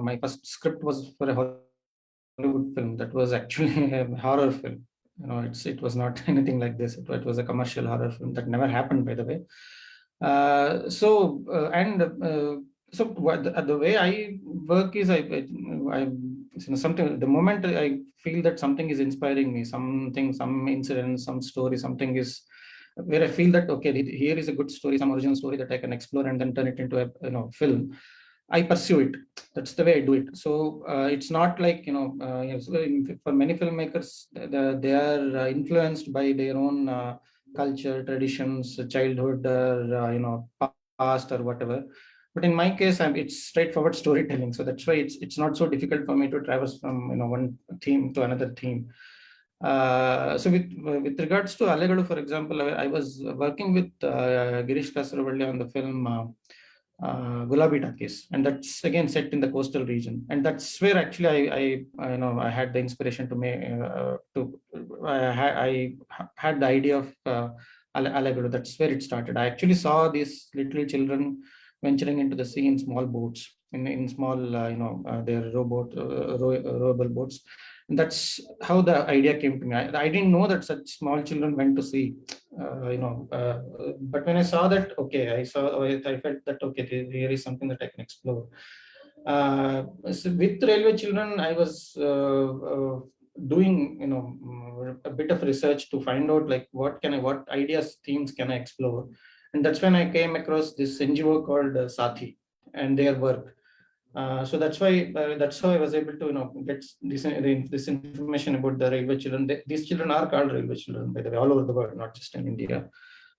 Speaker 5: my first script was for a Hollywood film that was actually a horror film. It was not anything like this. It was a commercial horror film that never happened, by the way. So the way I work is something. The moment I feel that something is inspiring me, some incident, some story, something is where I feel that, okay, here is a good story, some original story that I can explore and then turn it into a film, I pursue it. That's the way I do it. So it's not like, for many filmmakers, they are influenced by their own culture, traditions, childhood, past or whatever. But in my case, it's straightforward storytelling. So that's why it's not so difficult for me to traverse from one theme to another theme. So with regards to ALEGALU, for example, I was working with Girish Kasaravalli on the film Gulabi Takis, and that's again set in the coastal region, and that's where actually I had the inspiration to make I had the idea of ALEGALU. That's where it started. I actually saw these little children venturing into the sea in small boats, in small their rowable boats. And that's how the idea came to me. I didn't know that such small children went to sea, but when I saw that, okay, I felt that, okay, there is something that I can explore. So with railway children, I was doing, a bit of research to find out like what ideas, themes can I explore, and that's when I came across this NGO called Sathi and their work. So that's how I was able to get this information about the railway children. These children are called railway children, by the way, all over the world, not just in India.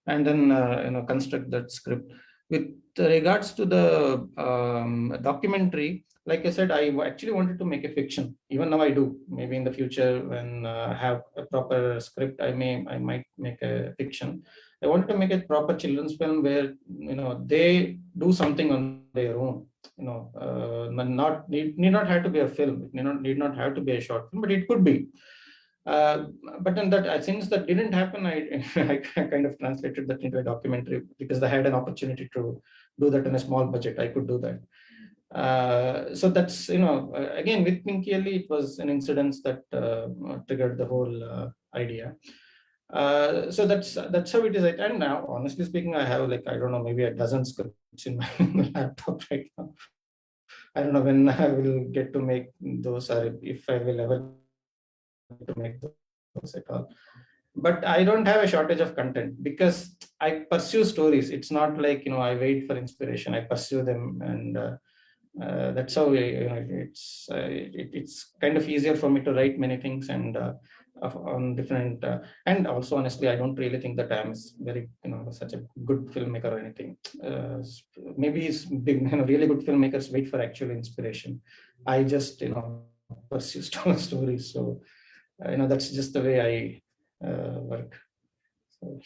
Speaker 5: And then construct that script. With regards to the documentary, like I said, I actually wanted to make a fiction. Even now I do. Maybe in the future, when I have a proper script, I might make a fiction. I wanted to make a proper children's film where they do something on their own. Need not have to be a film. It need not have to be a short film, but it could be. But then since that didn't happen, I kind of translated that into a documentary because I had an opportunity to do that in a small budget. I could do that. So that's again with Pinky Ali, it was an incident that triggered the whole idea. So that's how it is. And now, honestly speaking, I have I don't know, maybe a dozen scripts in my laptop right now. I don't know when I will get to make those, or if I will ever to make those at all. But I don't have a shortage of content because I pursue stories. It's not like I wait for inspiration. I pursue them, and that's how it's kind of easier for me to write many things and on different. And also, honestly, I don't really think that I'm very such a good filmmaker or anything. Maybe it's big, really good filmmakers wait for actual inspiration. I just pursue stories. So that's just the way I work. So.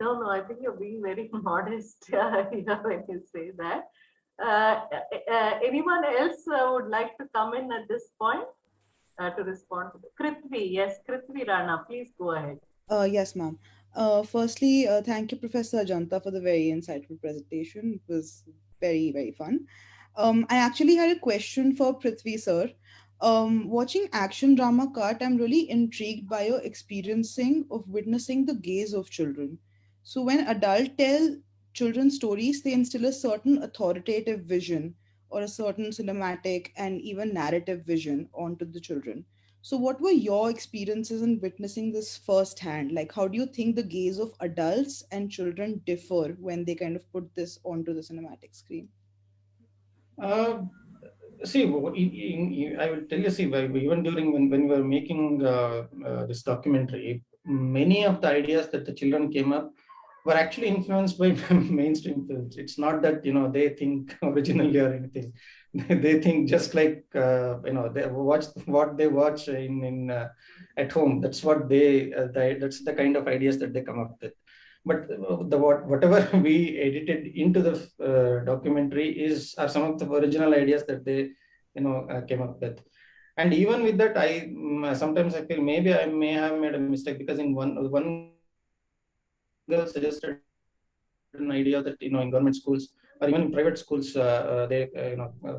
Speaker 1: No, I think you're being very modest when you say that. Anyone else would like to come in at this point to respond to Prithvi? Yes, Prithvi Rana, please go ahead.
Speaker 7: Yes, ma'am. Firstly, thank you, Professor Ajanta, for the very insightful presentation. It was very, very fun. I actually had a question for Prithvi, sir. Watching action drama cut, I'm really intrigued by your experiencing of witnessing the gaze of children. So when adults tell children's stories, they instill a certain authoritative vision or a certain cinematic and even narrative vision onto the children. So, what were your experiences in witnessing this firsthand? Like, how do you think the gaze of adults and children differ when they kind of put this onto the cinematic screen?
Speaker 5: See, I will tell you, see, even during when we were making this documentary, many of the ideas that the children came up were actually influenced by mainstream films. It's not that they think originally or anything. They think just like they watch what they watch in at home. That's what that's the kind of ideas that they come up with. But whatever we edited into the documentary are some of the original ideas that they came up with. And even with that, sometimes I feel maybe I may have made a mistake, because in one girl suggested an idea that in government schools or even in private schools, they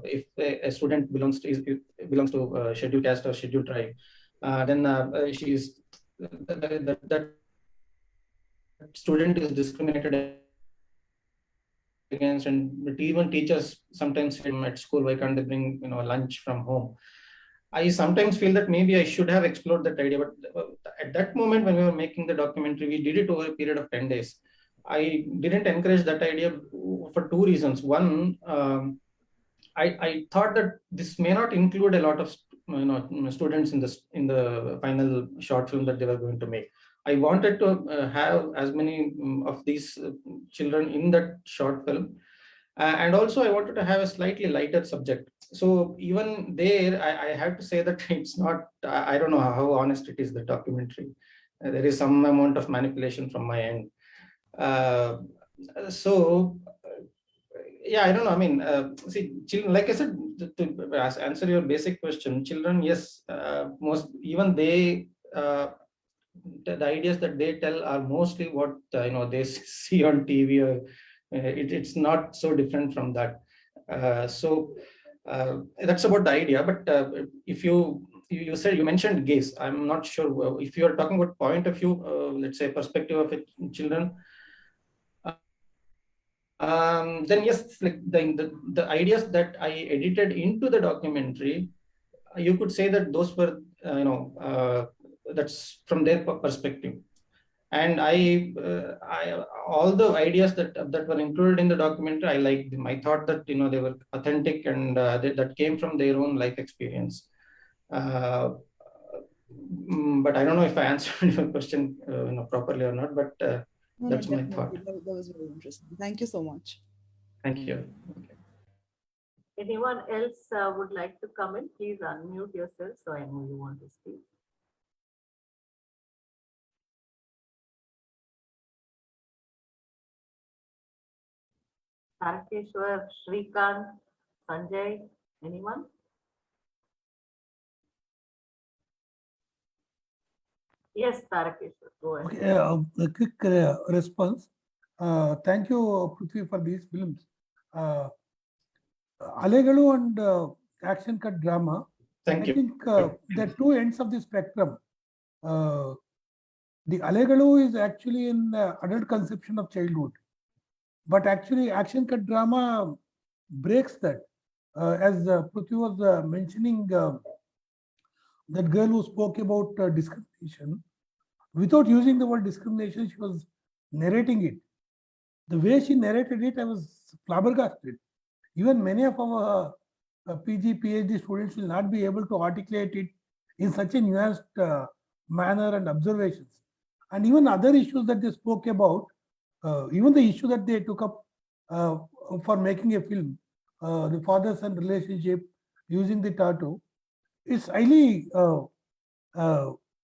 Speaker 5: if a student belongs to scheduled caste or scheduled tribe, then she's that student is discriminated against, and even teachers sometimes feel at school, why can't they bring lunch from home? I sometimes feel that maybe I should have explored that idea, but at that moment when we were making the documentary, we did it over a period of 10 days. I didn't encourage that idea for two reasons. One, I thought that this may not include a lot of students in the final short film that they were going to make. I wanted to have as many of these children in that short film. And also I wanted to have a slightly lighter subject. So even there, I have to say that it's not, I don't know how honest it is, the documentary. There is some amount of manipulation from my end. So Yeah, I don't know. I mean, see, children, like I said, to answer your basic question, children, yes, most even they, the ideas that they tell are mostly what they see on TV, or it's not so different from that. So that's about the idea. But if you said, you mentioned gaze, I'm not sure if you are talking about point of view, let's say perspective of children. Then yes, like the ideas that I edited into the documentary, you could say that those were that's from their perspective. And I all the ideas that were included in the documentary, I liked them. I thought that they were authentic, and that came from their own life experience. But I don't know if I answered your question properly or not. But
Speaker 7: No,
Speaker 5: that's my thought.
Speaker 7: definitely. That was very interesting. Thank you so much.
Speaker 5: Thank you.
Speaker 1: Anyone else would like to come in? Please unmute yourself so I know you want to speak. Tarakeshwar, Shrikant, Sanjay, anyone? Yes, Tarakeshwar, go ahead.
Speaker 8: Okay, a quick response. Thank you, Prithvi, for these films. Alegalu and action cut drama.
Speaker 5: Thank
Speaker 8: I
Speaker 5: you.
Speaker 8: think there are two ends of the spectrum. The Alegalu is actually in adult conception of childhood, but actually action cut drama breaks that. As Prithvi was mentioning, that girl who spoke about discrimination, without using the word discrimination, she was narrating it. The way she narrated it, I was flabbergasted. Even many of our PG, PhD students will not be able to articulate it in such a nuanced manner and observations. And even other issues that they spoke about, even the issue that they took up for making a film, the father-son relationship using the tattoo, is highly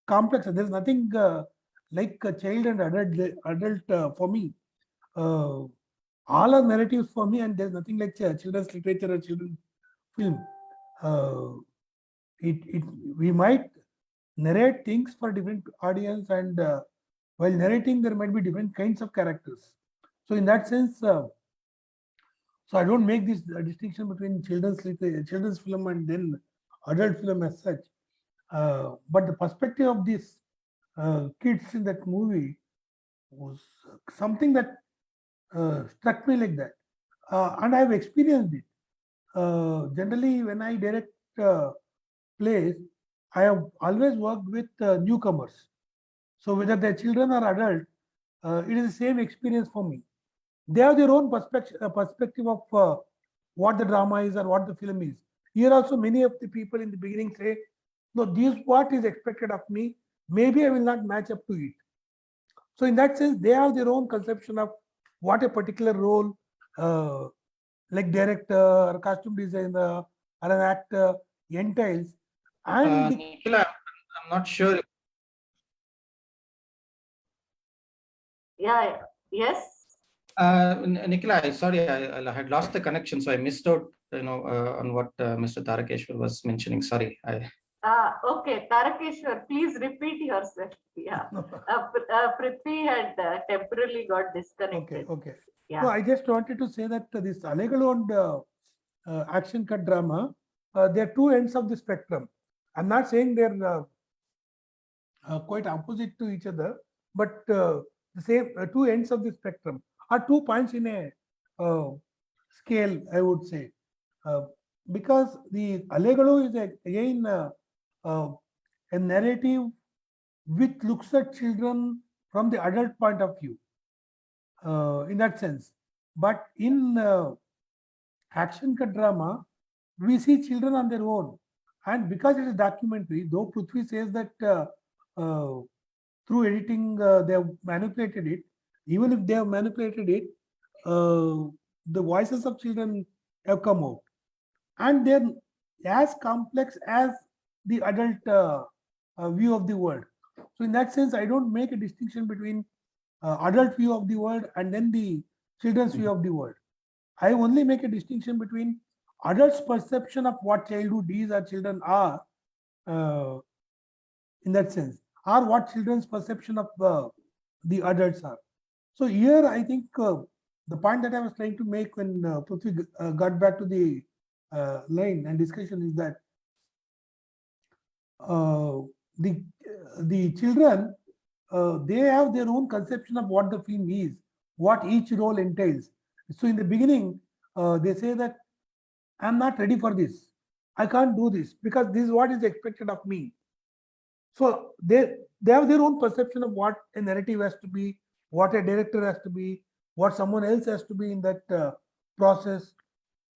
Speaker 8: complex. There's nothing like a child and adult for me. All are narratives for me, and there's nothing like children's literature or children's film. We might narrate things for different audience, and while narrating, there might be different kinds of characters. So in that sense, so I don't make this distinction between children's film and then adult film as such. But the perspective of these kids in that movie was something that struck me like that. And I have experienced it. Generally, when I direct plays, I have always worked with newcomers. So whether they're children or adult, it is the same experience for me. They have their own perspective of what the drama is or what the film is. Here also, many of the people in the beginning say, no, this is what is expected of me. Maybe I will not match up to it. So in that sense, they have their own conception of what a particular role, like director, or costume designer, or an actor entails. And
Speaker 5: Nikhila, I'm not sure.
Speaker 1: Yeah, yes.
Speaker 5: Nikhila, sorry, I had lost the connection, so I missed out, on what Mr. Tarakeshwar was mentioning. Sorry.
Speaker 1: Okay, Tarakeshwar, please repeat yourself. Yeah. Prithvi had temporarily got disconnected.
Speaker 8: Okay.
Speaker 1: Yeah.
Speaker 8: No, I just wanted to say that this Alegalu and action cut drama, they are two ends of the spectrum. I'm not saying they're quite opposite to each other, but the same two ends of the spectrum are 2 points in a scale, I would say. Because the Alegalu is again a narrative which looks at children from the adult point of view, in that sense. But in action cut drama, we see children on their own. And because it is documentary, though Prithvi says that through editing they have manipulated it, even if they have manipulated it, the voices of children have come out. And they're as complex as the adult view of the world. So in that sense, I don't make a distinction between adult view of the world and then the children's view of the world. I only make a distinction between adults' perception of what childhood is or children are, in that sense, or what children's perception of the adults are. So here, I think the point that I was trying to make when Prithvi got back to the line and discussion is that uh, the the children, they have their own conception of what the film is, what each role entails. So in the beginning, they say that I'm not ready for this. I can't do this because this is what is expected of me. So they have their own perception of what a narrative has to be, what a director has to be, what someone else has to be in that process,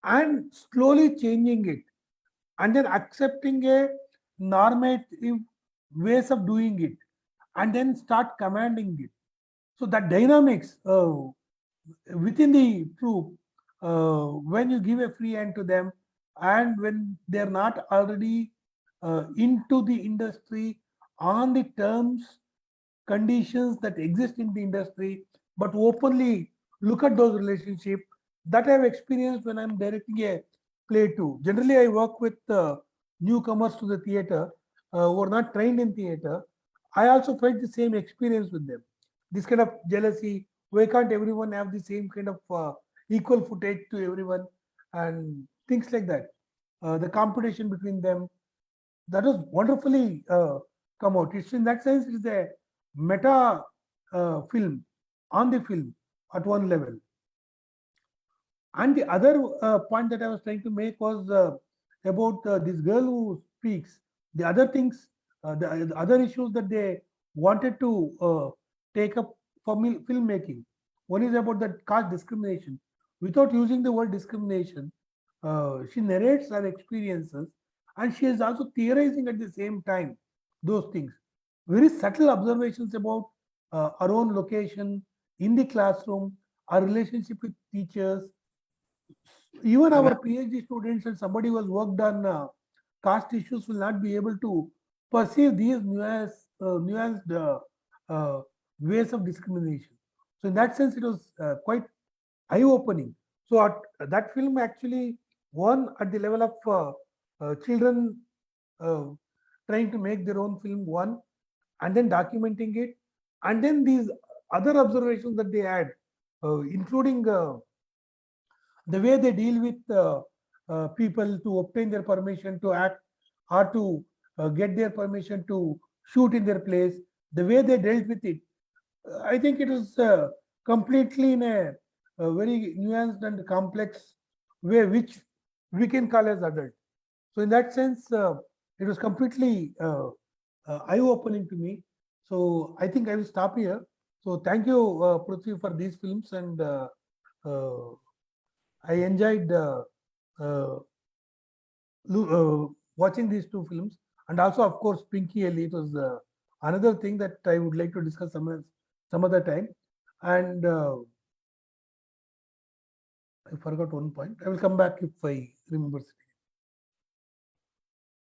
Speaker 8: and slowly changing it, and then accepting a normative ways of doing it, and then start commanding it. So that dynamics within the troupe, when you give a free hand to them, and when they're not already into the industry on the terms, conditions that exist in the industry, but openly look at those relationships, that I've experienced when I'm directing a play too. Generally, I work with newcomers to the theater who are not trained in theater. I also felt the same experience with them. This kind of jealousy, why can't everyone have the same kind of equal footage to everyone, and things like that. The competition between them, that was wonderfully come out. It's in that sense, it's a meta film on the film at one level. And the other point that I was trying to make was about this girl who speaks. The other things, the other issues that they wanted to take up for filmmaking. One is about that caste discrimination. Without using the word discrimination, she narrates her experiences, and she is also theorizing at the same time those things. Very subtle observations about our own location in the classroom, our relationship with teachers, even our PhD students and somebody who has worked on caste issues will not be able to perceive these nuanced ways of discrimination. So in that sense, it was quite eye-opening. So that film actually won at the level of children uh, trying to make their own film, one, and then documenting it, and then these other observations that they had, including the way they deal with people to obtain their permission to act or to get their permission to shoot in their place, the way they dealt with it, I think it was completely in a very nuanced and complex way, which we can call as adult. So in that sense, it was completely eye-opening to me. So I think I will stop here. So thank you, Prithvi, for these films, and uh, I enjoyed uh, watching these two films, and also, of course, Pinky Ellie. It was another thing that I would like to discuss some other time. And I forgot one point. I will come back if I remember.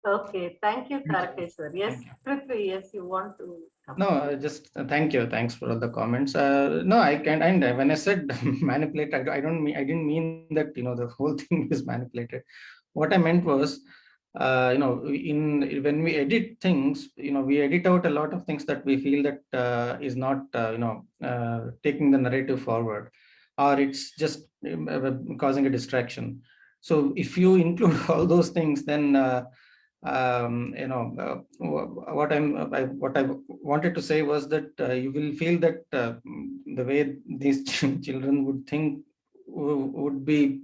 Speaker 1: Okay, thank you,
Speaker 5: Thank you.
Speaker 1: Tarakeshwar. Yes,
Speaker 5: Thank you.
Speaker 1: Prithvi, yes, you want to come.
Speaker 5: No, just thank you. Thanks for all the comments. No, I can't. And when I said manipulate, I don't mean. I didn't mean that. The whole thing is manipulated. What I meant was, in when we edit things, we edit out a lot of things that we feel that is not, taking the narrative forward, or it's just causing a distraction. So if you include all those things, then what I wanted to say was that you will feel that the way these children would think would be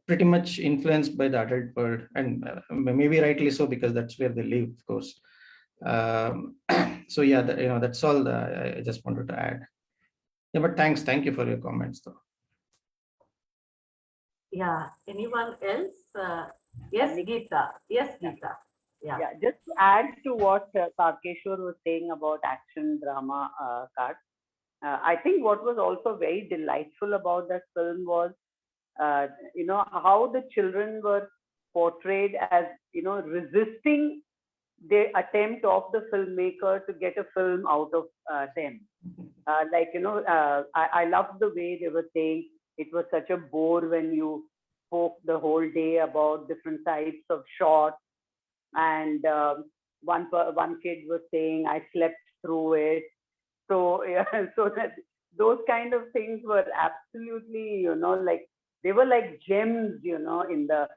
Speaker 5: pretty much influenced by the adult world, and maybe rightly so, because that's where they live, of course. So yeah, that's all I just wanted to add. Yeah, but thank you for your comments though.
Speaker 1: Yeah, anyone else? Yes, Geeta. Yes, Geeta.
Speaker 6: Yeah, just to add to what Tarkeshwar was saying about action drama card, I think what was also very delightful about that film was, how the children were portrayed as, resisting the attempt of the filmmaker to get a film out of them. I love the way they were saying, it was such a bore when you spoke the whole day about different types of shots. And one kid was saying, I slept through it. So yeah, so that those kind of things were absolutely, like they were like gems, in the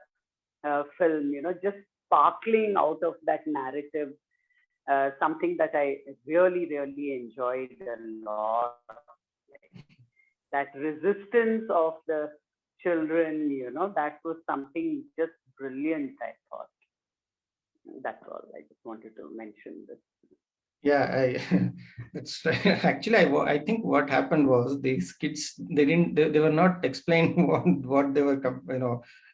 Speaker 6: film, just sparkling out of that narrative. Something that I really, really enjoyed a lot. That resistance of the children, that was something just brilliant, I thought. That's all. I just wanted to mention this.
Speaker 5: Yeah, that's right. Actually, I think what happened was these kids, they were not explaining what they were,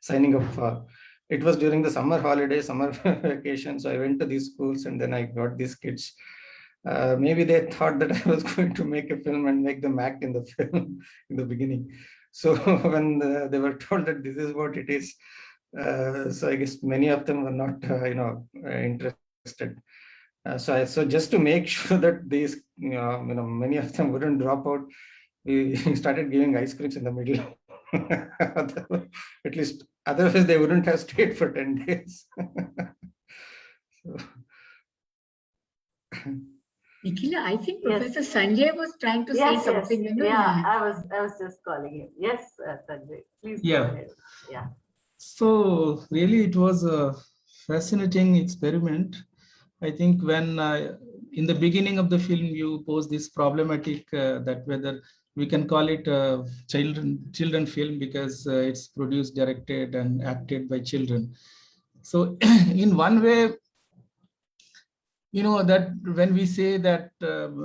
Speaker 5: signing up for. It was during the summer holiday, summer vacation. So I went to these schools and then I got these kids. Maybe they thought that I was going to make a film and make them act in the film in the beginning. So when they were told that this is what it is, so I guess many of them were not, interested. So just to make sure that these, many of them wouldn't drop out, we started giving ice creams in the middle. At least otherwise they wouldn't have stayed for 10 days. So.
Speaker 3: Nikhila, I think Professor Sanjay was trying to say something.
Speaker 1: Yes. Yeah, I was just calling him. Yes, Sanjay, please go ahead. Yeah.
Speaker 9: So really, it was a fascinating experiment. I think when in the beginning of the film, you pose this problematic that whether we can call it a children film because it's produced, directed, and acted by children. So in one way, that when we say that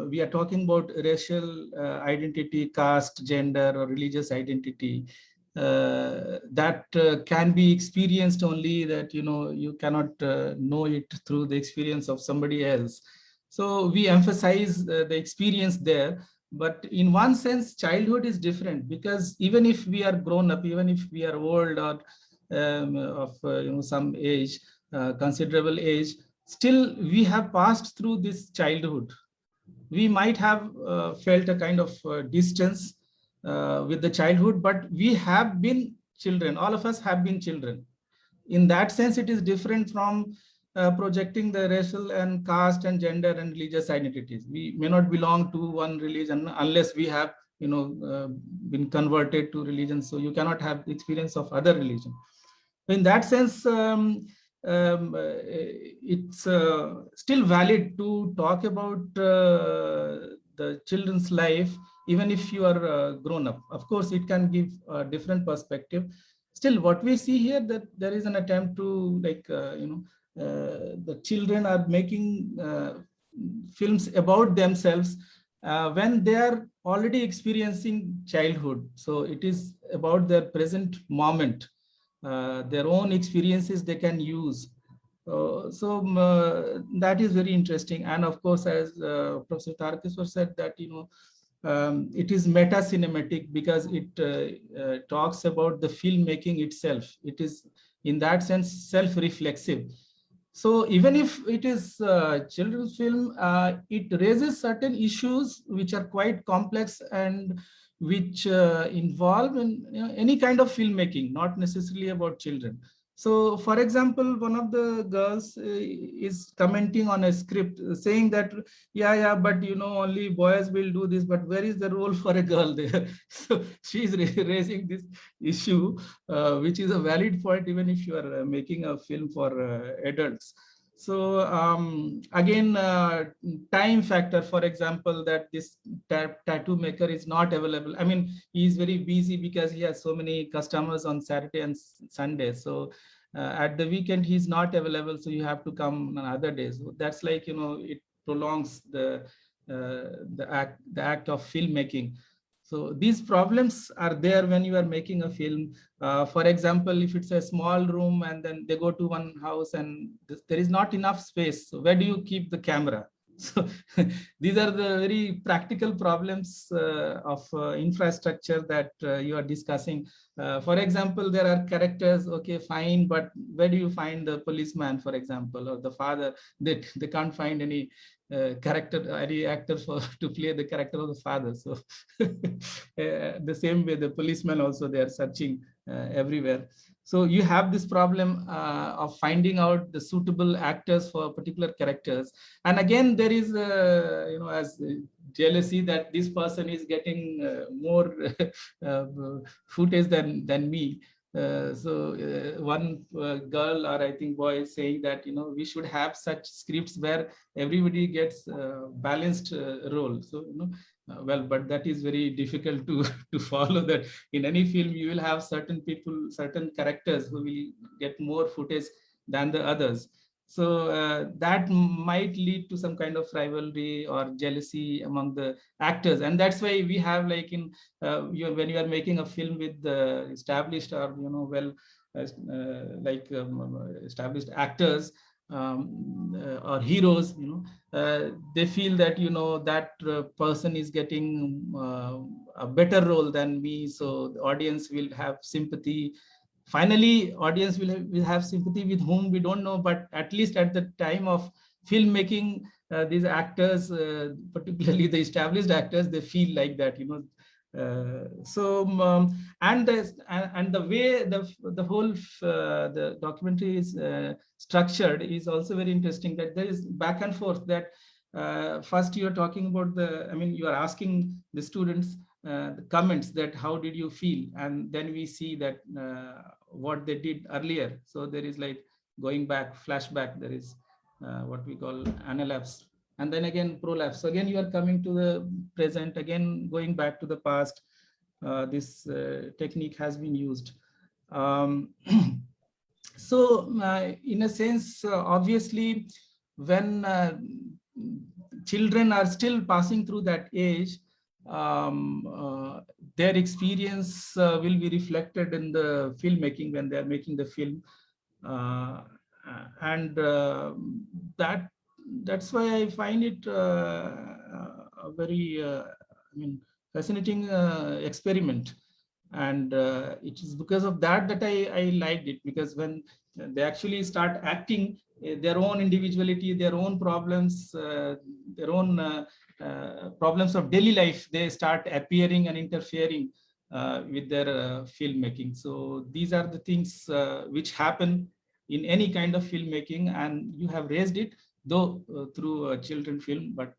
Speaker 9: we are talking about racial identity, caste, gender, or religious identity, that can be experienced only that, you cannot know it through the experience of somebody else. So we emphasize the experience there. But in one sense, childhood is different because even if we are grown up, even if we are old or of some age, considerable age, still we have passed through this childhood. We might have felt a kind of distance with the childhood, but we have been children. All of us have been children. In that sense, it is different from projecting the racial and caste and gender and religious identities. We may not belong to one religion unless we have, been converted to religion. So you cannot have the experience of other religion. In that sense, it's still valid to talk about the children's life, even if you are grown up. Of course, it can give a different perspective. Still, what we see here, that there is an attempt to the children are making films about themselves when they are already experiencing childhood. So it is about their present moment. Their own experiences they can use. That is very interesting. And of course, as Professor Tarkeswar said, that it is meta-cinematic because it talks about the filmmaking itself. It is, in that sense, self-reflexive. So even if it is a children's film, it raises certain issues which are quite complex and which involve in any kind of filmmaking, not necessarily about children. So, for example, one of the girls is commenting on a script saying that, but only boys will do this, but where is the role for a girl there? So she's raising this issue, which is a valid point, even if you are making a film for adults. So again, time factor, for example, that this tattoo maker is not available. I mean, he's very busy because he has so many customers on Saturday and Sunday. So at the weekend, he's not available. So you have to come on other days. So that's like, it prolongs the act of filmmaking. So these problems are there when you are making a film. For example, if it's a small room and then they go to one house and there is not enough space, so where do you keep the camera? So these are the very practical problems of infrastructure that you are discussing. For example, there are characters, okay, fine, but where do you find the policeman, for example, or the father? They can't find any any actor to play the character of the father. So the same way, the policeman also, they are searching everywhere. So you have this problem of finding out the suitable actors for particular characters. And again, there is, as jealousy that this person is getting more footage than me. One girl, or I think boy, is saying that we should have such scripts where everybody gets balanced role. So well, but that is very difficult to follow. That in any film you will have certain people, certain characters who will get more footage than the others. So that might lead to some kind of rivalry or jealousy among the actors, and that's why we have, like, in when you are making a film with established or established actors or heroes, they feel that that person is getting a better role than me, so the audience will have sympathy. Finally, audience will have sympathy with whom we don't know, but at least at the time of filmmaking, these actors, particularly the established actors, they feel like that, and the way the whole the documentary is structured is also very interesting, that there is back and forth. That first you are talking about you are asking the students the comments, that how did you feel, and then we see that what they did earlier. So there is like going back, flashback, there is what we call analapse, and then again prolapse. So again you are coming to the present, again going back to the past. This technique has been used. So in a sense, obviously, when children are still passing through that age, their experience will be reflected in the filmmaking when they are making the film, and that's why I find it a very fascinating experiment. And it is because of that I liked it, because when they actually start acting their own individuality, their own problems, their own problems of daily life, they start appearing and interfering with their filmmaking. So these are the things which happen in any kind of filmmaking, and you have raised it, though through a children film, but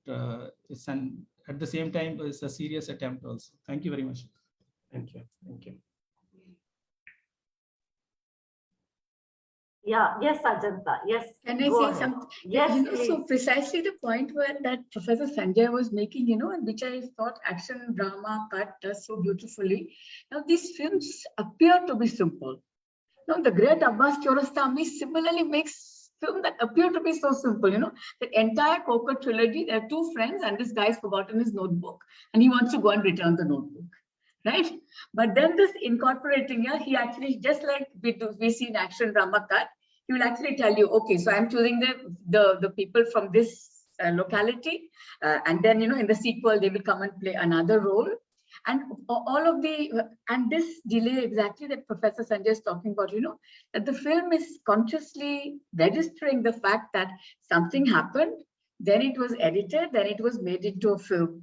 Speaker 9: it's at the same time it's a serious attempt also. Thank you very much.
Speaker 5: Thank you. Thank you.
Speaker 1: Yeah. Yes, Ajanta. Yes.
Speaker 3: Can I say something?
Speaker 1: Yes.
Speaker 3: So precisely the point where that Professor Sanjay was making, and which I thought action drama cut does so beautifully. Now these films appear to be simple. Now the great Abbas Kiarostami similarly makes films that appear to be so simple. The entire Coco trilogy, there are two friends and this guy's forgotten his notebook and he wants to go and return the notebook. Right? But then this incorporating here, he actually, just like we see in action drama cut, he will actually tell you, okay, so I'm choosing the people from this locality, and then in the sequel they will come and play another role, and all of and this delay exactly that Professor Sanjay is talking about, that the film is consciously registering the fact that something happened, then it was edited, then it was made into a film.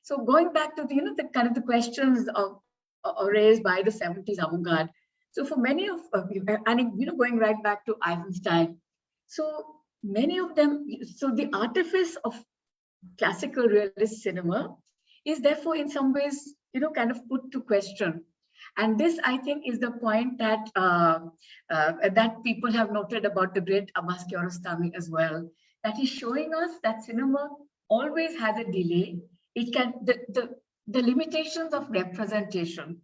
Speaker 3: So going back to the kind of the questions raised by the 70s avant-garde. So for many of and going right back to Eisenstein, so many of them, so the artifice of classical realist cinema is therefore in some ways kind of put to question. And this, I think, is the point that that people have noted about the great Abbas Kiarostami as well, that he's showing us that cinema always has a delay. It can the limitations of representation,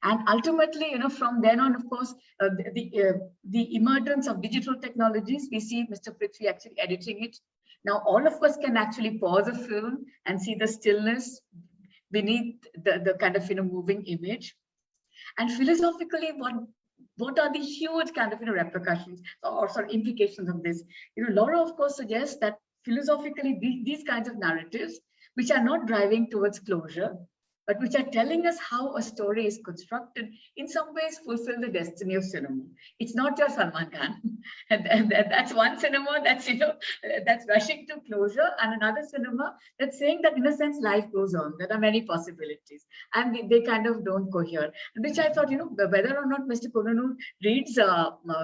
Speaker 3: and ultimately, from then on, of course, the emergence of digital technologies. We see Mr. Prithvi actually editing it. Now, all of us can actually pause a film and see the stillness beneath the kind of moving image. And philosophically, what are the huge kind of repercussions or implications of this? Laura, of course, suggests that philosophically these kinds of narratives, which are not driving towards closure, but which are telling us how a story is constructed, in some ways fulfill the destiny of cinema. It's not your Salman Khan. and that's one cinema that's, that's rushing to closure, and another cinema that's saying that in a sense life goes on. There are many possibilities, and they kind of don't cohere. Which I thought, whether or not Mr. Konanur reads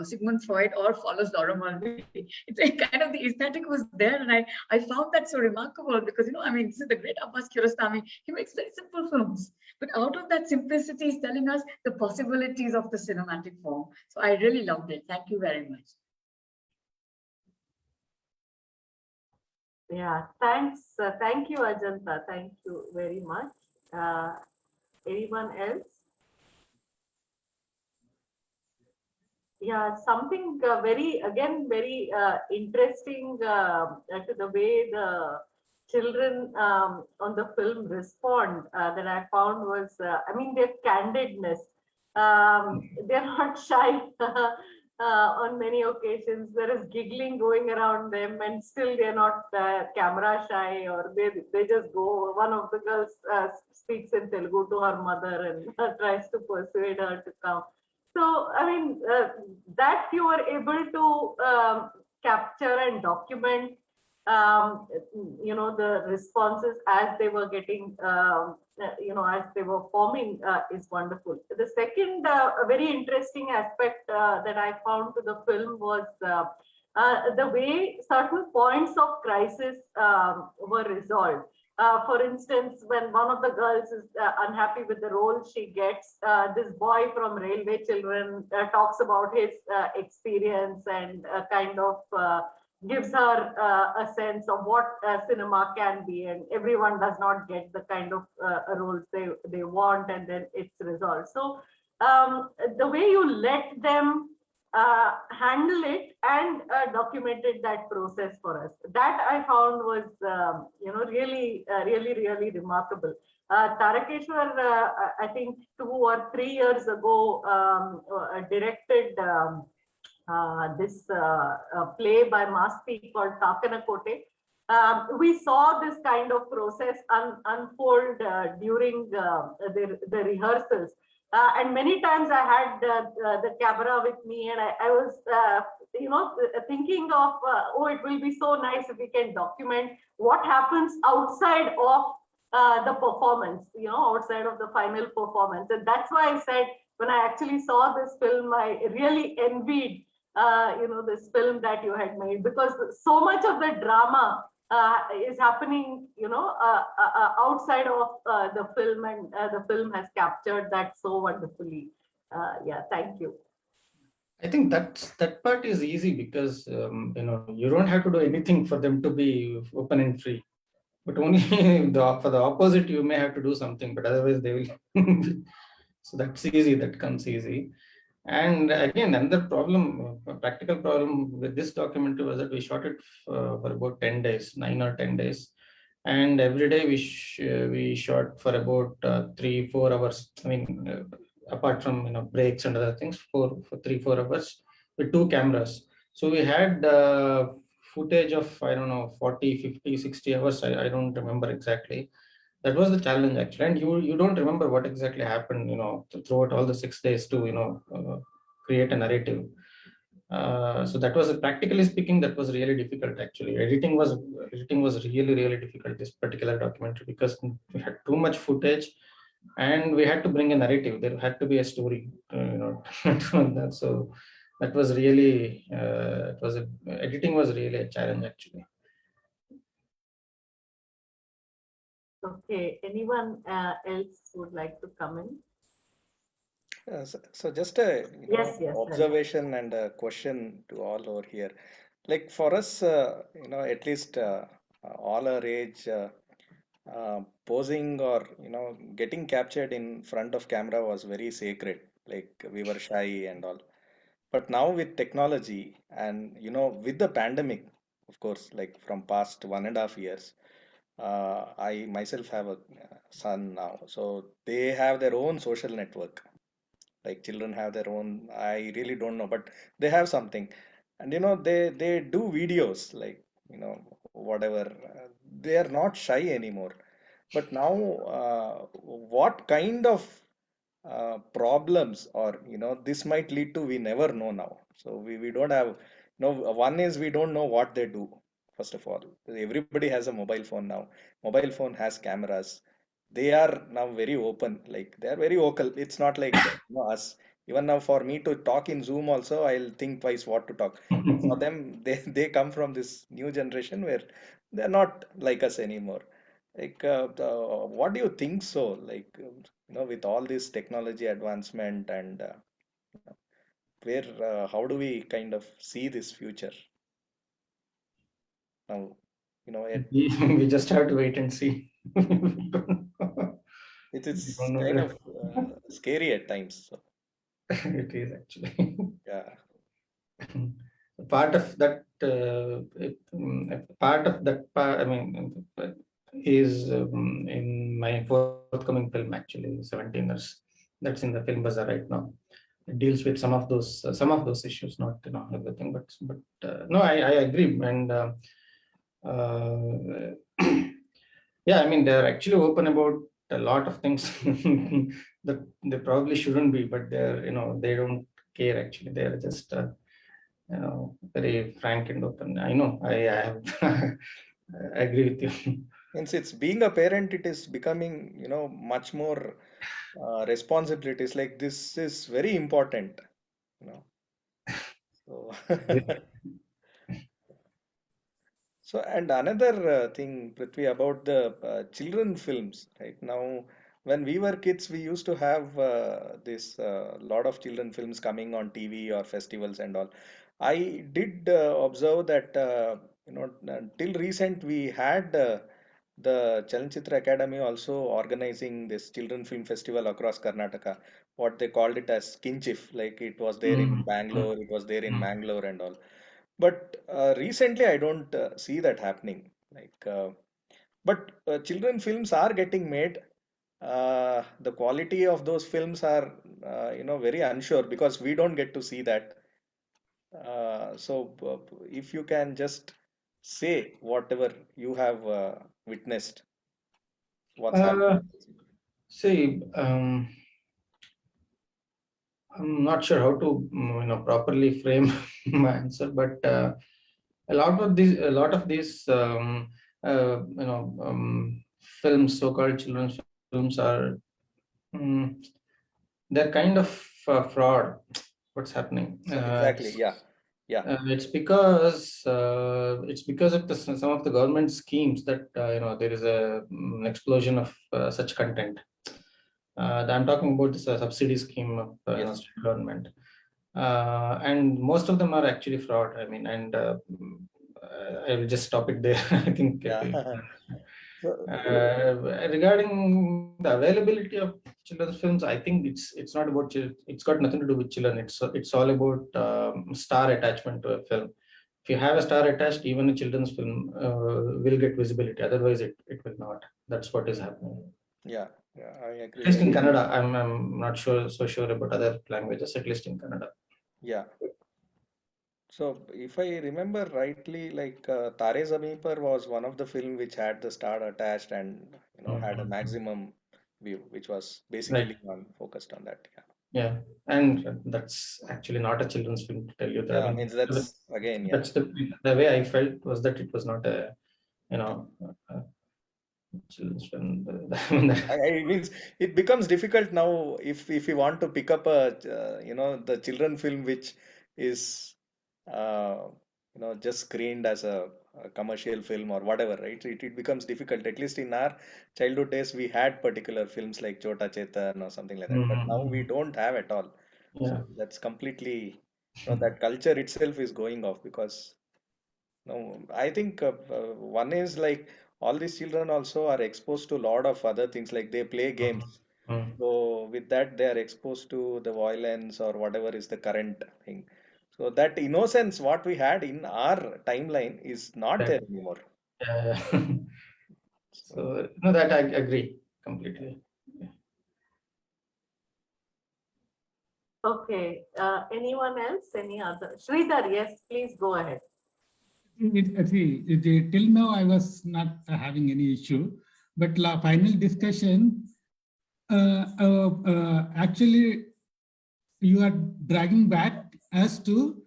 Speaker 3: Sigmund Freud or follows Laura Mulvey, it's a kind of the aesthetic was there, and I found that so remarkable because, this is the great Abbas Kiarostami. He makes very simple films, but out of that simplicity is telling us the possibilities of the cinematic form. So I really loved it. Thank you very much.
Speaker 1: Yeah, thanks. Thank you, Ajanta. Thank you very much. Anyone else? Yeah, something very interesting to the way the children on the film respond that I found was, their candidness. They're not shy on many occasions. There is giggling going around them, and still they're not camera shy, or they just go. One of the girls speaks in Telugu to her mother and tries to persuade her to come. So, that you were able to capture and document, the responses as they were getting, as they were forming is wonderful. The second very interesting aspect that I found to the film was the way certain points of crisis were resolved. For instance, when one of the girls is unhappy with the role she gets, this boy from Railway Children talks about his experience and kind of gives her a sense of what cinema can be, and everyone does not get the kind of roles they want, and then it's resolved. So the way you let them handle it and documented that process for us, that I found was really remarkable. Tarakeshwar, I think 2 or 3 years ago, directed this play by Masti called Takanakote. We saw this kind of process unfold during the rehearsals. And many times I had the camera with me, and I was, thinking of, it will be so nice if we can document what happens outside of the performance, outside of the final performance. And that's why I said, when I actually saw this film, I really envied, this film that you had made, because so much of the drama is happening, outside of the film, and the film has captured that so wonderfully. Yeah, thank you.
Speaker 5: I think that part is easy because you don't have to do anything for them to be open and free, but only for the opposite you may have to do something, but otherwise they will. So that's easy. That comes easy. And again, another problem, practical problem with this documentary was that we shot it for about 10 days, 9 or 10 days. And every day we shot for about 3-4 hours. Apart from breaks and other things, for 3-4 hours with 2 cameras. So we had footage of, I don't know, 40, 50, 60 hours. I don't remember exactly. That was the challenge actually, and you don't remember what exactly happened, throughout all the 6 days to create a narrative. So that was, practically speaking, that was really difficult actually. Editing was really difficult, this particular documentary, because we had too much footage, and we had to bring a narrative. There had to be a story, so that was really editing was really a challenge actually.
Speaker 1: Okay, anyone else would like to come in?
Speaker 4: So just a
Speaker 1: Yes,
Speaker 4: observation and a question to all over here. Like for us, at least all our age, posing or getting captured in front of camera was very sacred. Like we were shy and all. But now with technology and with the pandemic, of course, like from past 1.5 years, I myself have a son now, so they have their own social network. Like children have their own, I really don't know, but they have something. And they do videos, like whatever. They are not shy anymore. But now, what kind of problems or this might lead to, we never know now. So we don't have, one is we don't know what they do. First of all, everybody has a mobile phone now. Mobile phone has cameras. They are now very open, like they are very vocal. It's not like us. Even now, for me to talk in Zoom also, I'll think twice what to talk. For them, they come from this new generation where they're not like us anymore. Like, what do you think so? Like, with all this technology advancement and where, how do we kind of see this future now?
Speaker 5: We just have to wait and see. We
Speaker 4: It's
Speaker 5: don't know
Speaker 4: kind of
Speaker 5: the
Speaker 4: scary at times. So,
Speaker 5: it is actually.
Speaker 4: yeah,
Speaker 5: Part of that, I mean, is in my forthcoming film, actually, 17ers. That's in the film bazaar right now. It deals with some of those issues, not everything, but no, I agree, and uh, yeah, I mean, they're actually open about a lot of things that they probably shouldn't be, but they don't care actually. They're just very frank and open. I know. I have I agree with you.
Speaker 4: since it's being a parent, it is becoming, much more responsibilities. Like this is very important, you know. So, so and another thing, Prithvi, about the children films. Right now, when we were kids, we used to have this lot of children films coming on TV or festivals and all. I did observe that till recent we had the Chalanchitra Academy also organizing this children film festival across Karnataka. What they called it as Kinchif, like it was there in
Speaker 5: Mm,
Speaker 4: Bangalore, it was there in
Speaker 5: mm.
Speaker 4: Mangalore and all. But recently, I don't see that happening. Like, but children films are getting made. The quality of those films are, very unsure because we don't get to see that. If you can just say whatever you have witnessed, what's happening.
Speaker 5: Uh, See, I'm not sure how to properly frame my answer, but a lot of these films, so-called children's films, are they're kind of fraud. What's happening?
Speaker 4: So exactly, yeah, yeah,
Speaker 5: It's because of some of the government schemes that there is an explosion of such content. I'm talking about this subsidy scheme of
Speaker 4: yes,
Speaker 5: state government, and most of them are actually fraud. I mean, and I will just stop it there. I think.
Speaker 4: yeah. So,
Speaker 5: Regarding the availability of children's films, I think it's not about it's got nothing to do with children. It's all about star attachment to a film. If you have a star attached, even a children's film will get visibility. Otherwise, it will not. That's what is happening.
Speaker 4: yeah, yeah, I
Speaker 5: At
Speaker 4: agree.
Speaker 5: least in Kannada, I'm not so sure about other languages. At least in Kannada.
Speaker 4: Yeah. So, if I remember rightly, like Tare Zameen Par was one of the film which had the star attached and had a
Speaker 5: Mhm.
Speaker 4: maximum view, which was
Speaker 5: Right.
Speaker 4: basically on focused on that. Yeah,
Speaker 5: Yeah, and that's actually not a children's film, to tell you that. I
Speaker 4: yeah.
Speaker 5: mean,
Speaker 4: Means that's again, yeah,
Speaker 5: that's the way I felt was that it was not a you know a children's film. I mean,
Speaker 4: I means it becomes difficult now if you want to pick up a the children film which is uh, just screened as a commercial film or whatever, right? It becomes difficult. At least in our childhood days, we had particular films like Chota Chetan or something like that, but now we
Speaker 5: Mhm.
Speaker 4: don't have at all.
Speaker 5: Yeah.
Speaker 4: So that's completely that culture itself is going off because no, I think one is like all these children also are exposed to a lot of other things, like they play games.
Speaker 5: Mhm.
Speaker 4: So with that, they are exposed to the violence or whatever is the current thing. So that innocence, what we had in our timeline, is not there
Speaker 5: That,
Speaker 4: anymore.
Speaker 5: yeah.
Speaker 4: So
Speaker 5: So no, that I agree completely.
Speaker 1: Okay. Anyone else? Any other? Sridhar, yes, please go ahead.
Speaker 9: Till now I was not having any issue, but final discussion, actually you are dragging back as to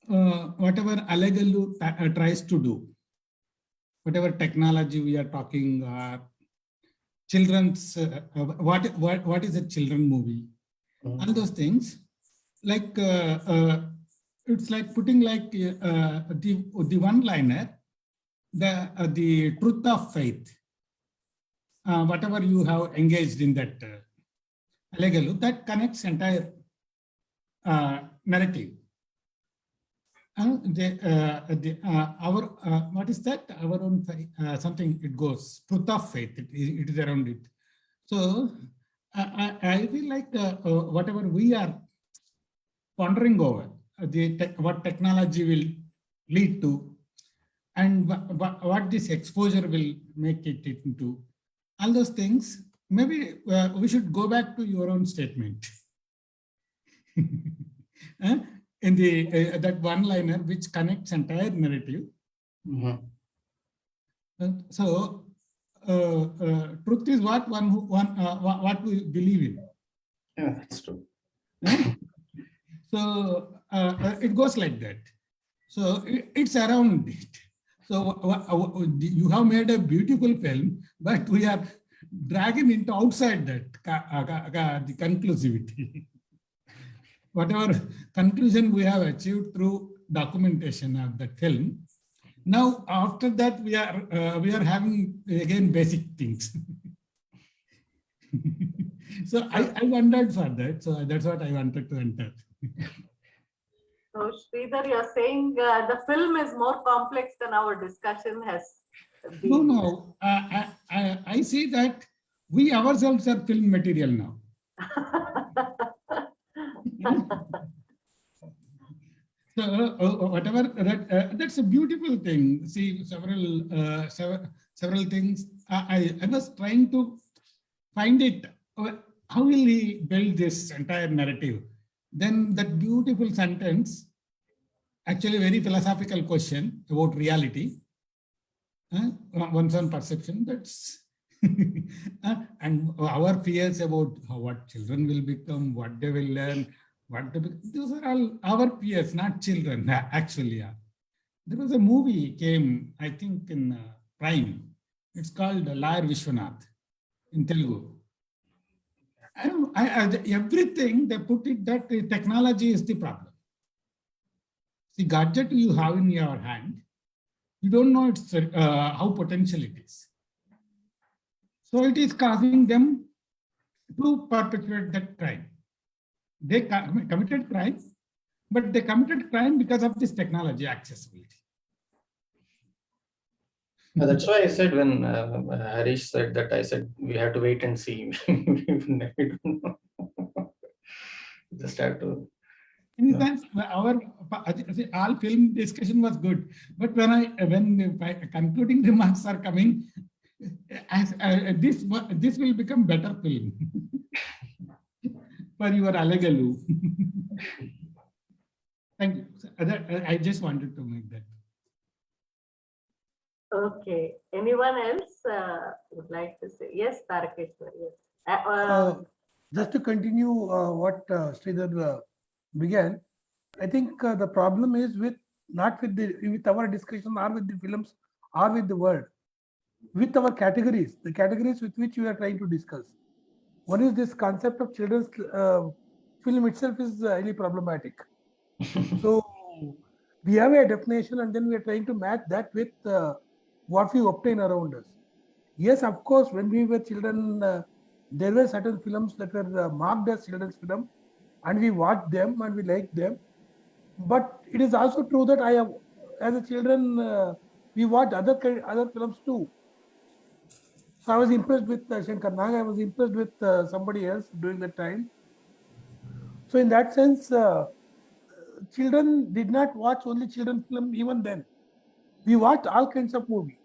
Speaker 9: whatever ALEGALU tries to do, whatever technology we are talking, children's, what is a children movie, all those things, like it's like putting like the one-liner, the truth of faith, whatever you have engaged in that ALEGALU, that connects entire narrative. Our what is that? Our own something. It goes truth of faith. It is around it. So I feel like whatever we are pondering over, what technology will lead to, and what this exposure will make it into, all those things. Maybe we should go back to your own statement. In the that one-liner which connects entire narrative. So truth is what what we believe in.
Speaker 5: Yeah, that's true.
Speaker 9: So it goes like that. So it's around it. So you have made a beautiful film, but we are dragging into outside that the conclusivity. Whatever conclusion we have achieved through documentation of that film. Now, after that, we are having again basic things. So I wondered for that. So that's what I wanted to enter.
Speaker 1: So Sridhar, you're saying the film is more complex than our discussion has been.
Speaker 9: No. I see that we ourselves are film material now. So whatever that's a beautiful thing. See, several things. I was trying to find it. How will he build this entire narrative? Then that beautiful sentence, actually very philosophical question about reality, one's own perception. That's and our fears about what children will become, what they will learn. Those are all our peers, not children, actually. Yeah. There was a movie came, I think, in Prime. It's called Liar Vishwanath in Telugu. Everything they put it that technology is the problem. The gadget you have in your hand, you don't know it's how potential it is. So it is causing them to perpetuate that crime. They committed crime, but they committed crime because of this technology accessibility.
Speaker 5: That's why I said when Harish said that, I said we have to wait and see. We don't know. Just have to.
Speaker 9: In the sense, our all film discussion was good, but when concluding remarks are coming, as this will become better film for your ALEGALU. Thank you. I just wanted to make that.
Speaker 1: Okay. Anyone else would like to say? Yes, Tarakeshwar. Yes.
Speaker 8: Just to continue what Sridhar began, I think the problem is not with our discussion or with the films or with the world, with our categories, the categories with which we are trying to discuss. One is this concept of children's film itself is highly problematic. So we have a definition and then we are trying to match that with what we obtain around us. Yes, of course, when we were children, there were certain films that were marked as children's film and we watched them and we liked them. But it is also true that as a children, we watched other films too. So I was impressed with Shankar Nag. I was impressed with somebody else during that time. So in that sense, children did not watch only children film even then. We watched all kinds of movies.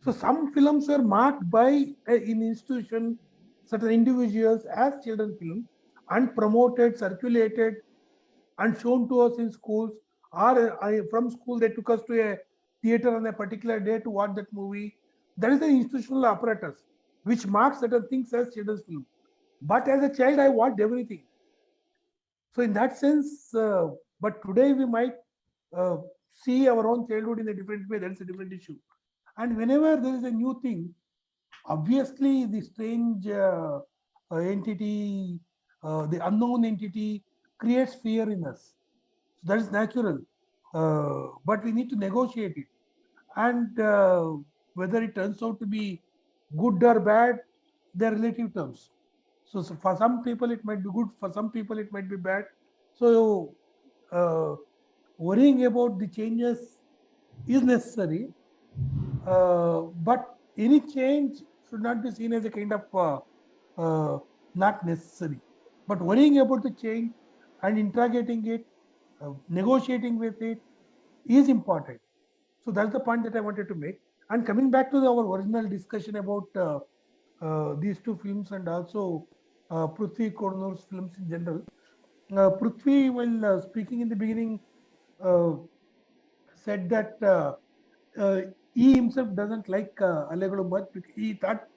Speaker 8: So some films were marked by in institution, certain individuals as children film and promoted, circulated and shown to us in schools, or from school they took us to a theater on a particular day to watch that movie. That is the institutional apparatus which marks certain things as children's film. But as a child, I watched everything. So in that sense, but today we might see our own childhood in a different way. That's a different issue. And whenever there is a new thing, obviously the strange entity, the unknown entity creates fear in us. So that is natural. But we need to negotiate it. And whether it turns out to be good or bad, they're relative terms. So for some people it might be good, for some people it might be bad. So worrying about the changes is necessary, but any change should not be seen as a kind of not necessary. But worrying about the change and interrogating it, negotiating with it is important. So that's the point that I wanted to make. And coming back to our original discussion about these two films and also Prithvi Konanur's films in general. Prithvi, while speaking in the beginning, said that he himself doesn't like ALEGALU much because he thought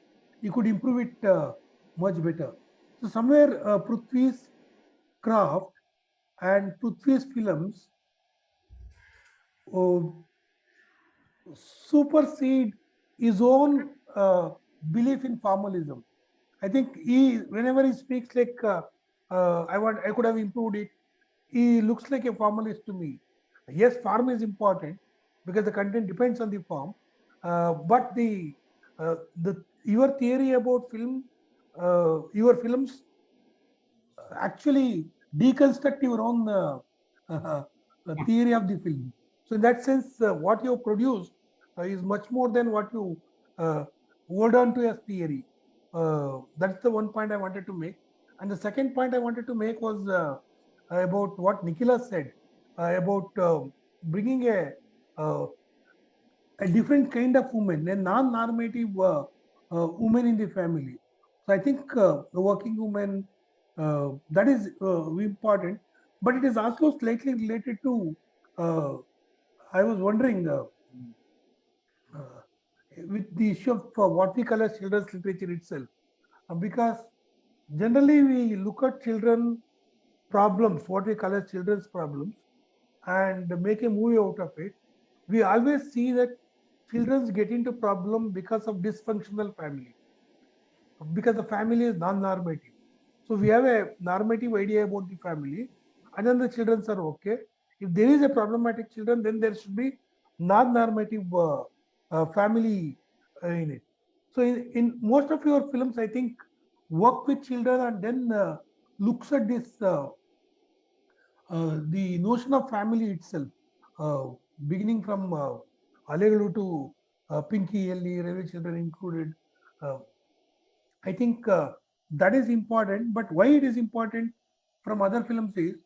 Speaker 8: he could improve it much better. So somewhere Prithvi's craft and Prithvi's films supersede his own belief in formalism. I think whenever he speaks like I could have improved it, he looks like a formalist to me. Yes, form is important because the content depends on the form, but your theory about film, your films actually deconstruct your own theory of the film. So in that sense, what you produced is much more than what you hold on to as theory. That's the one point I wanted to make. And the second point I wanted to make was about what Nikhila said about bringing a different kind of woman, a non-normative woman in the family. So I think the working woman, that is important, but it is also slightly related to, I was wondering, with the issue of what we call as children's literature itself, because generally we look at children problems, what we call as children's problems, and make a movie out of it. We always see that children get into problem because of dysfunctional family, because the family is non-normative. So we have a normative idea about the family, and then the children are okay. If there is a problematic children, then there should be non-normative family in it. So in most of your films, I think work with children and then looks at this the notion of family itself, beginning from ALEGALU to Pinky, Ellie, Ravi Children included. I think that is important, but why it is important from other films is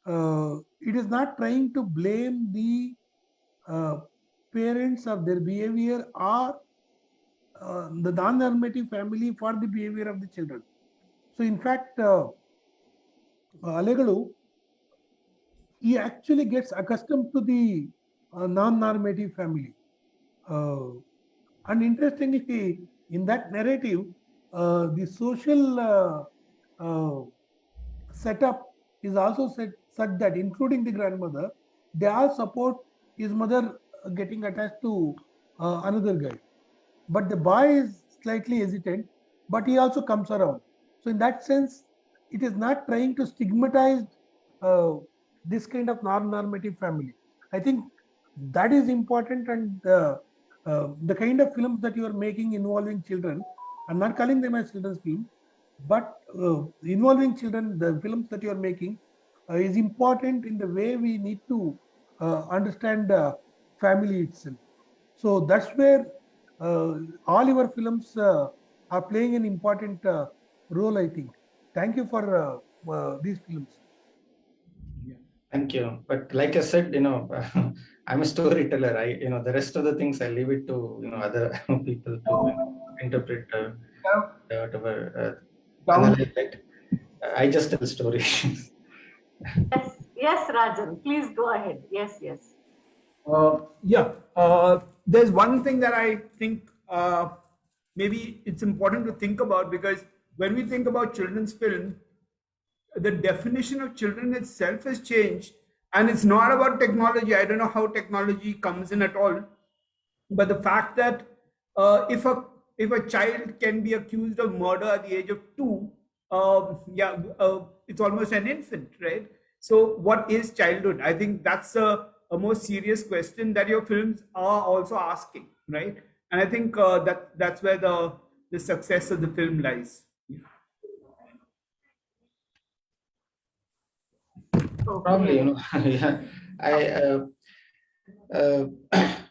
Speaker 8: it is not trying to blame the parents of their behavior or the non-normative family for the behavior of the children. So in fact, ALEGALU, he actually gets accustomed to the non-normative family. And interestingly, in that narrative, the social setup is also such that, including the grandmother, they all support his mother getting attached to another guy. But the boy is slightly hesitant, but he also comes around. So in that sense, it is not trying to stigmatize this kind of non-normative family. I think that is important, and the kind of films that you are making involving children, I'm not calling them as children's film, but involving children, the films that you are making is important in the way we need to understand family itself. So that's where all your films are playing an important role, I think. Thank you for these films.
Speaker 5: Thank you. But like I said, I'm a storyteller. The rest of the things I leave it to, other people to interpret whatever analyze it. I just tell stories.
Speaker 1: Yes, Rajan, please go ahead. Yes.
Speaker 10: There's one thing that I think maybe it's important to think about, because when we think about children's film, the definition of children itself has changed, and it's not about technology. I don't know how technology comes in at all, but the fact that if a child can be accused of murder at the age of 2, it's almost an infant, right? So what is childhood? I think that's a more serious question that your films are also asking, right? And I think that's where the success of the film lies.
Speaker 5: Probably, yeah.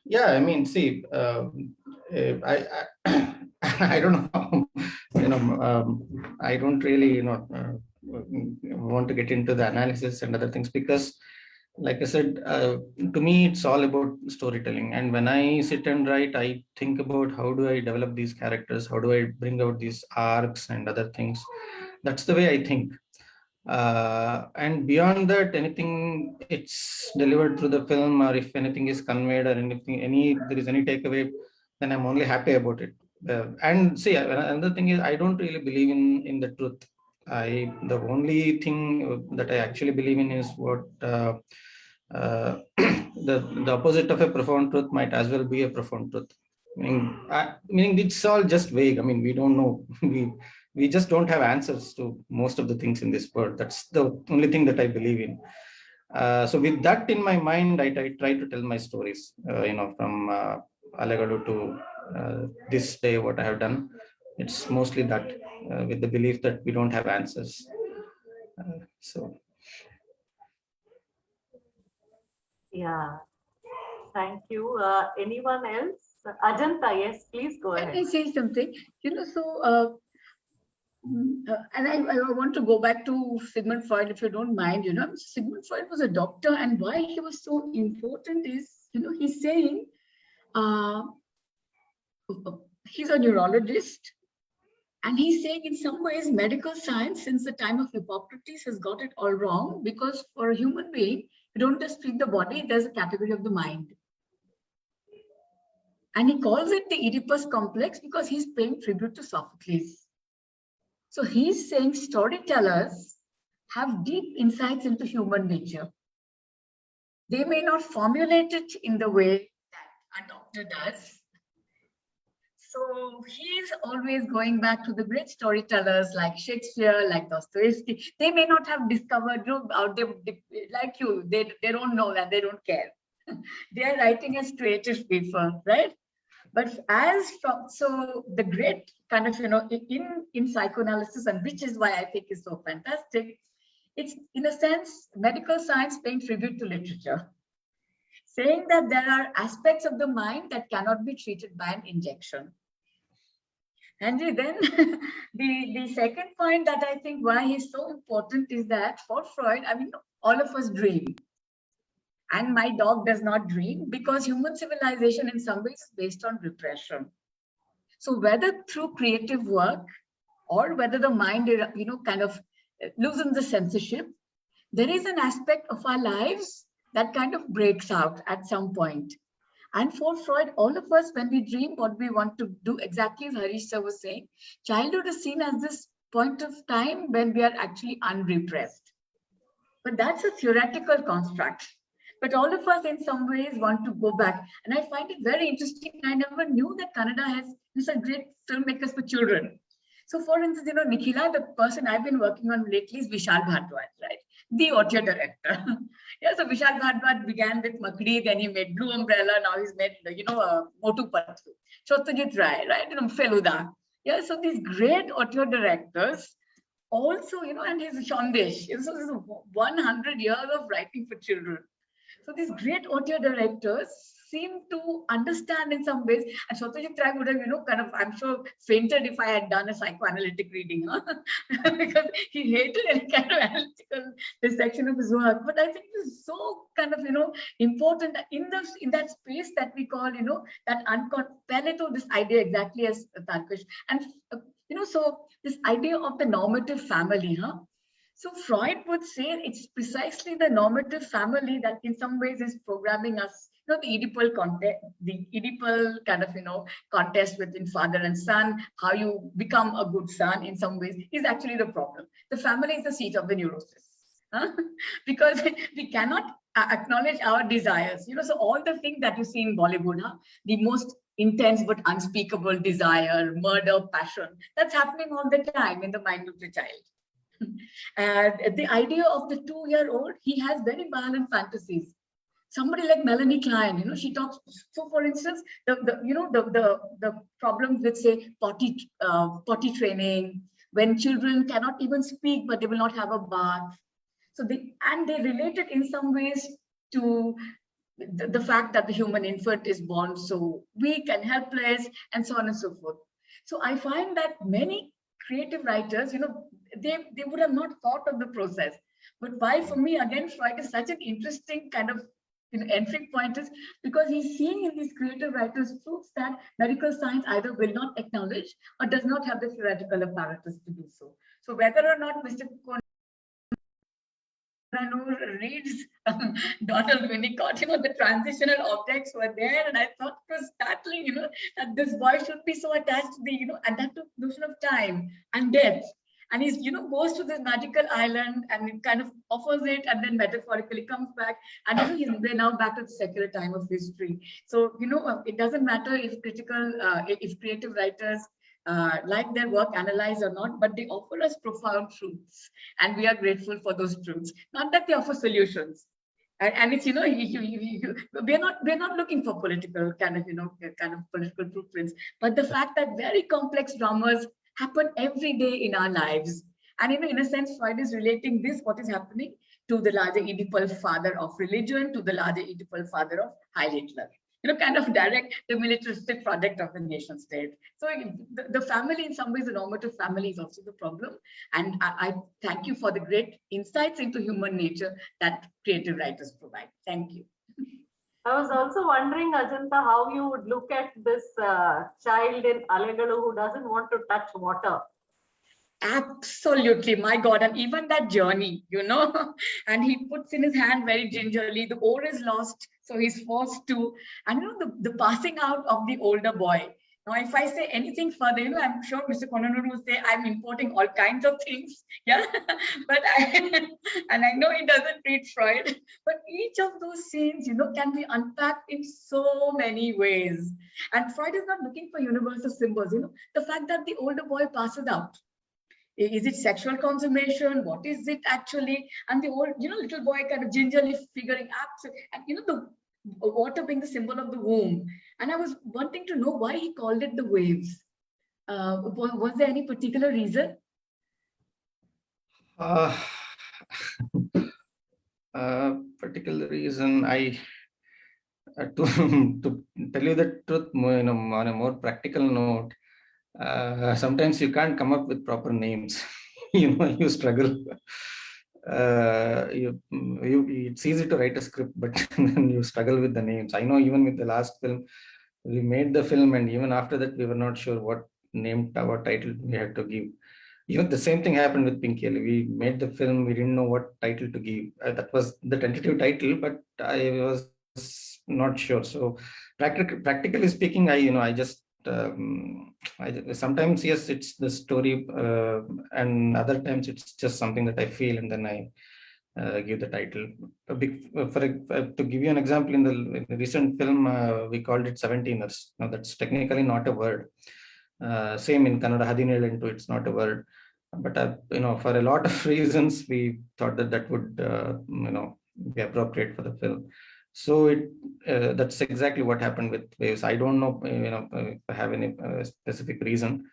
Speaker 5: Yeah, I mean, see, I I don't know how, I don't really, want to get into the analysis and other things, because, like I said, to me, it's all about storytelling. And when I sit and write, I think about how do I develop these characters? How do I bring out these arcs and other things? That's the way I think. And beyond that, anything it's delivered through the film, or if anything is conveyed, or anything, there is any takeaway, then I'm only happy about it. And see, another thing is, I don't really believe in the truth. The only thing that I actually believe in is what the opposite of a profound truth might as well be a profound truth. Meaning it's all just vague. I mean, we don't know. We just don't have answers to most of the things in this world. That's the only thing that I believe in. So with that in my mind, I try to tell my stories, from ALEGALU to this day, what I have done. It's mostly that, with the belief that we don't have answers. So.
Speaker 1: Yeah, thank you. Anyone else? Ajanta, yes, please go ahead.
Speaker 3: Can I say something? And I want to go back to Sigmund Freud, if you don't mind. Sigmund Freud was a doctor, and why he was so important is, he's saying he's a neurologist, and he's saying in some ways medical science since the time of Hippocrates has got it all wrong, because for a human being, you don't just treat the body, there's a category of the mind. And he calls it the Oedipus complex because he's paying tribute to Sophocles. So he's saying storytellers have deep insights into human nature. They may not formulate it in the way that a doctor does. So he's always going back to the great storytellers like Shakespeare, like Dostoevsky. They may not have discovered, like you, they don't know that, they don't care. They are writing as creative people, right? But so the great kind of, in psychoanalysis, and which is why I think is so fantastic, it's in a sense, medical science paying tribute to literature, saying that there are aspects of the mind that cannot be treated by an injection. And then the second point that I think why he's so important is that for Freud, I mean, all of us dream. And my dog does not dream, because human civilization in some ways is based on repression. So whether through creative work or whether the mind, kind of loosens the censorship, there is an aspect of our lives that kind of breaks out at some point. And for Freud, all of us, when we dream what we want to do, exactly as Harish sir was saying, childhood is seen as this point of time when we are actually unrepressed. But that's a theoretical construct. But all of us in some ways want to go back. And I find it very interesting. I never knew that Kannada has some great filmmakers for children. So for instance, Nikhila, the person I've been working on lately is Vishal Bhardwaj, right? The audio director. Yeah, so Vishal Bhardwaj began with Makdi, then he made Blue Umbrella, now he's made, Motu Pattu. Satyajit Ray, right? Feluda. Yeah, so these great audio directors also, and his Shandesh. So this is 100 years of writing for children. So these great audio directors seem to understand in some ways, and Satyajit Ray would have, I'm sure, fainted if I had done a psychoanalytic reading, because he hated any kind of analytical dissection of his work. But I think it is so kind of, important in that space that we call, that Pareto, this idea exactly as Tarkash. And, so this idea of the normative family, So Freud would say it's precisely the normative family that in some ways is programming us. the Oedipal contest, the Oedipal kind of, contest between father and son, how you become a good son in some ways is actually the problem. The family is the seat of the neurosis. Because we cannot acknowledge our desires. So all the things that you see in Bollywood, the most intense but unspeakable desire, murder, passion, that's happening all the time in the mind of the child. And the idea of the 2-year-old, he has very violent fantasies. Somebody like Melanie Klein, she talks. So, for instance, the problems with, say, potty training, when children cannot even speak, but they will not have a bath. So they relate it in some ways to the fact that the human infant is born so weak and helpless, and so on and so forth. So I find that many creative writers, they would have not thought of the process. But why, for me, again, Freud is such an interesting kind of entry point is because he's seeing in these creative writers truths that medical science either will not acknowledge or does not have the theoretical apparatus to do so. So whether or not Mr. Konanur reads Donald Winnicott, the transitional objects were there, and I thought it was startling, that this boy should be so attached to the, and that took notion of time and death. And he's, goes to this magical island and it kind of offers it and then metaphorically comes back. And, they're now back to the secular time of history. So, it doesn't matter if if creative writers like their work, analyze or not, but they offer us profound truths. And we are grateful for those truths. Not that they offer solutions. And it's, we're not looking for political kind of political blueprints, but the fact that very complex dramas happen every day in our lives. And in a sense, Freud is relating this, what is happening, to the larger Oedipal father of religion, to the larger Oedipal father of Heil Hitler. Kind of direct the militaristic project of the nation state. So the family, in some ways, the normative family is also the problem. And I thank you for the great insights into human nature that creative writers provide. Thank you.
Speaker 1: I was also wondering, Ajanta, how you would look at this child in ALEGALU who doesn't want to touch water.
Speaker 3: Absolutely, my God. And even that journey, and he puts in his hand very gingerly, the oar is lost, so he's forced to, and the passing out of the older boy. Now, if I say anything further, I'm sure Mr. Konanur will say I'm importing all kinds of things. Yeah, but and I know he doesn't read Freud, but each of those scenes, can be unpacked in so many ways. And Freud is not looking for universal symbols. The fact that the older boy passes out. Is it sexual consummation? What is it actually? And the old, little boy kind of gingerly figuring out, and the water being the symbol of the womb. And I was wanting to know why he called it the waves. Was there any particular reason?
Speaker 5: Particular reason, to tell you the truth, on a more practical note, sometimes you can't come up with proper names. You struggle. It's easy to write a script, but then you struggle with the names. I know even with the last film, we made the film, and even after that, we were not sure what title we had to give. Even the same thing happened with Pinky. We made the film, we didn't know what title to give. That was the tentative title, but I was not sure. So, practically speaking, I just sometimes, yes, it's the story, and other times it's just something that I feel, and then I give the title. To give you an example, in the recent film, we called it 17ers. Now, that's technically not a word. Same in Kannada, 17 it's not a word. But for a lot of reasons, we thought that would be appropriate for the film. So that's exactly what happened with waves. I don't know, if I have any specific reason,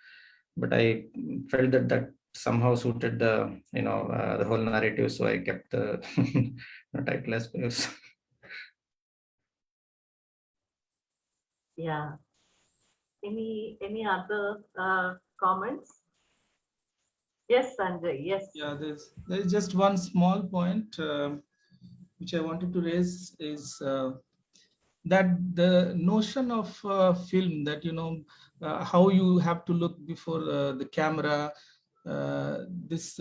Speaker 5: but I felt that somehow suited the the whole narrative. So I kept the title as waves.
Speaker 1: Yeah. Any other comments? Yes, Sanjay. Yes.
Speaker 9: Yeah, there's just one small point which I wanted to raise is that the notion of film, that how you have to look before the camera. This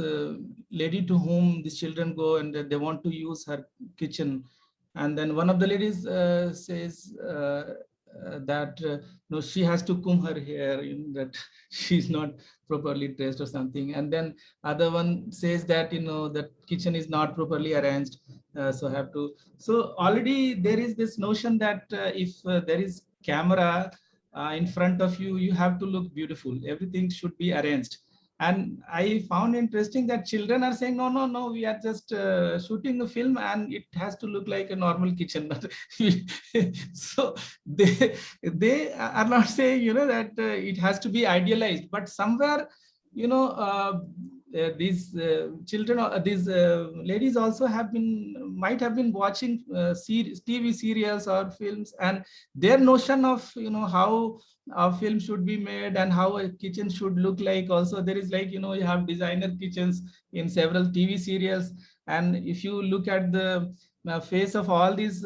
Speaker 9: lady to whom the children go and they want to use her kitchen, And then one of the ladies says that no, she has to comb her hair, that she's not properly dressed or something. And then other one says that that kitchen is not properly arranged, so have to. So already there is this notion that if there is camera in front of you, you have to look beautiful. Everything should be arranged. And I found interesting that children are saying, no, no, no, we are just shooting a film and it has to look like a normal kitchen. So they are not saying, that it has to be idealized, but somewhere, these children, these ladies also might have been watching TV serials or films, and their notion of, how a film should be made and how a kitchen should look like. Also, there is like, you have designer kitchens in several TV serials. And if you look at the face of all these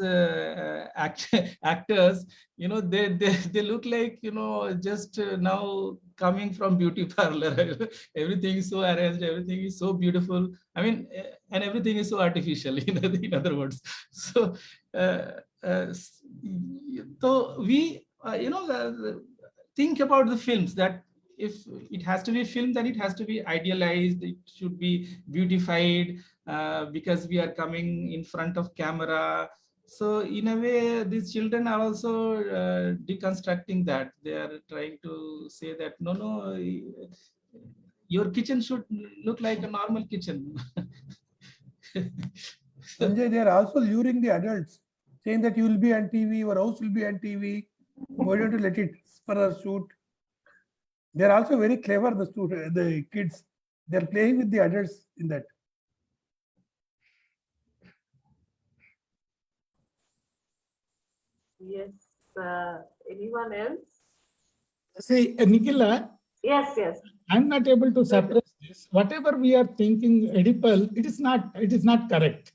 Speaker 9: actors, they look like, just now coming from beauty parlor. Everything is so arranged, everything is so beautiful. I mean, and everything is so artificial, in other words. So, so we, think about the films, that if it has to be filmed, then it has to be idealized, it should be beautified, because we are coming in front of camera. So in a way, these children are also deconstructing that. They are trying to say that, no, your kitchen should look like a normal kitchen.
Speaker 8: Sanjay, they are also luring the adults, saying that you will be on TV, your house will be on TV. Why don't you let it for a shoot? They are also very clever, the kids. They are playing with the adults in that.
Speaker 1: Yes. Anyone else?
Speaker 11: See, Nikhila.
Speaker 1: Yes, yes.
Speaker 11: I'm not able to suppress this. Whatever we are thinking edible, it is not correct.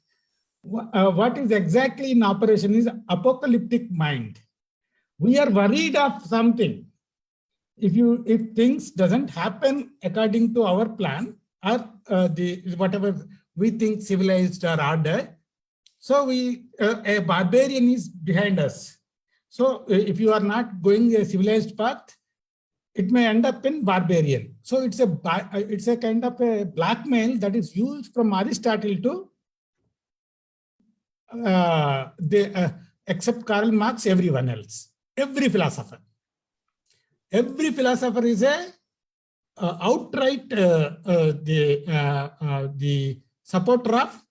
Speaker 11: What is exactly in operation is apocalyptic mind. We are worried of something. If things doesn't happen according to our plan, or whatever we think civilized or order, so a barbarian is behind us. So if you are not going a civilized path, it may end up in barbarian. So it's a kind of a blackmail that is used from Aristotle to except Karl Marx, everyone else, every philosopher. Every philosopher is a outright the supporter of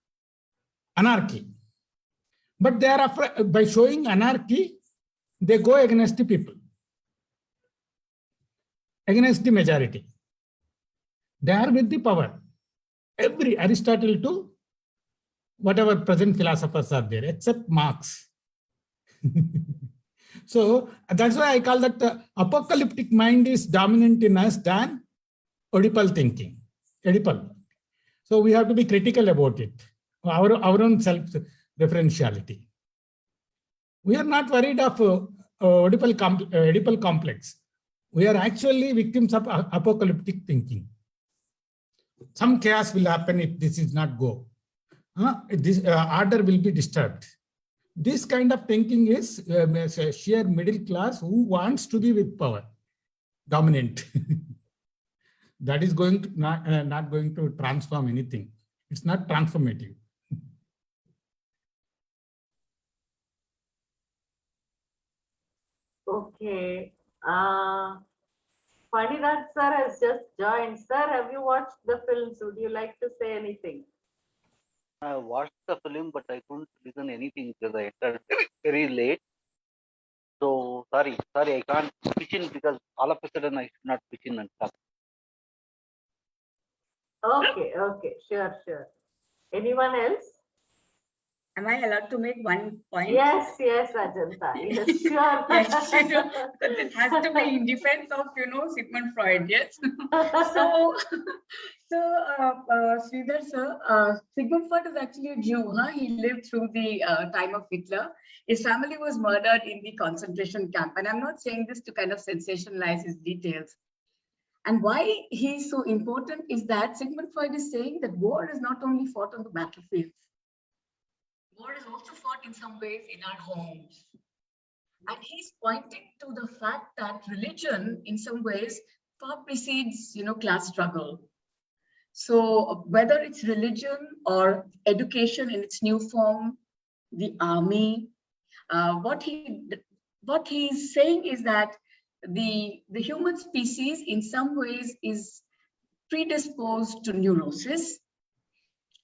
Speaker 11: anarchy. But they are by showing anarchy, they go against the people, against the majority. They are with the power. Every Aristotle to whatever present philosophers are there, except Marx. So that's why I call that the apocalyptic mind is dominant in us than Oedipal thinking. Oedipal. So we have to be critical about it, our own self-referentiality. We are not worried of Oedipal complex. We are actually victims of apocalyptic thinking. Some chaos will happen if this is not go. This order will be disturbed. This kind of thinking is a sheer middle class who wants to be with power, dominant. That is going to not going to transform anything. It's not transformative.
Speaker 1: Okay. Faniraj sir has just joined. Sir, have you watched the films? Would you like to say anything?
Speaker 12: I watched the film, but I couldn't listen anything because I entered very late. So sorry, I can't pitch in because all of a sudden I should not pitch in and stuff.
Speaker 1: Okay, sure. Anyone else?
Speaker 3: Am I allowed to make one point?
Speaker 1: Yes, Ajanta. Yes, sure.
Speaker 3: Yes, it has to be in defense of, Sigmund Freud, yes. So Sridhar sir, Sigmund Freud is actually a Jew, huh? He lived through the time of Hitler. His family was murdered in the concentration camp. And I'm not saying this to kind of sensationalize his details. And why he's so important is that Sigmund Freud is saying that war is not only fought on the battlefield. War is also fought in some ways in our homes. And he's pointing to the fact that religion, in some ways, far precedes, class struggle. So whether it's religion or education in its new form, the army, what he's saying is that the human species, in some ways, is predisposed to neurosis.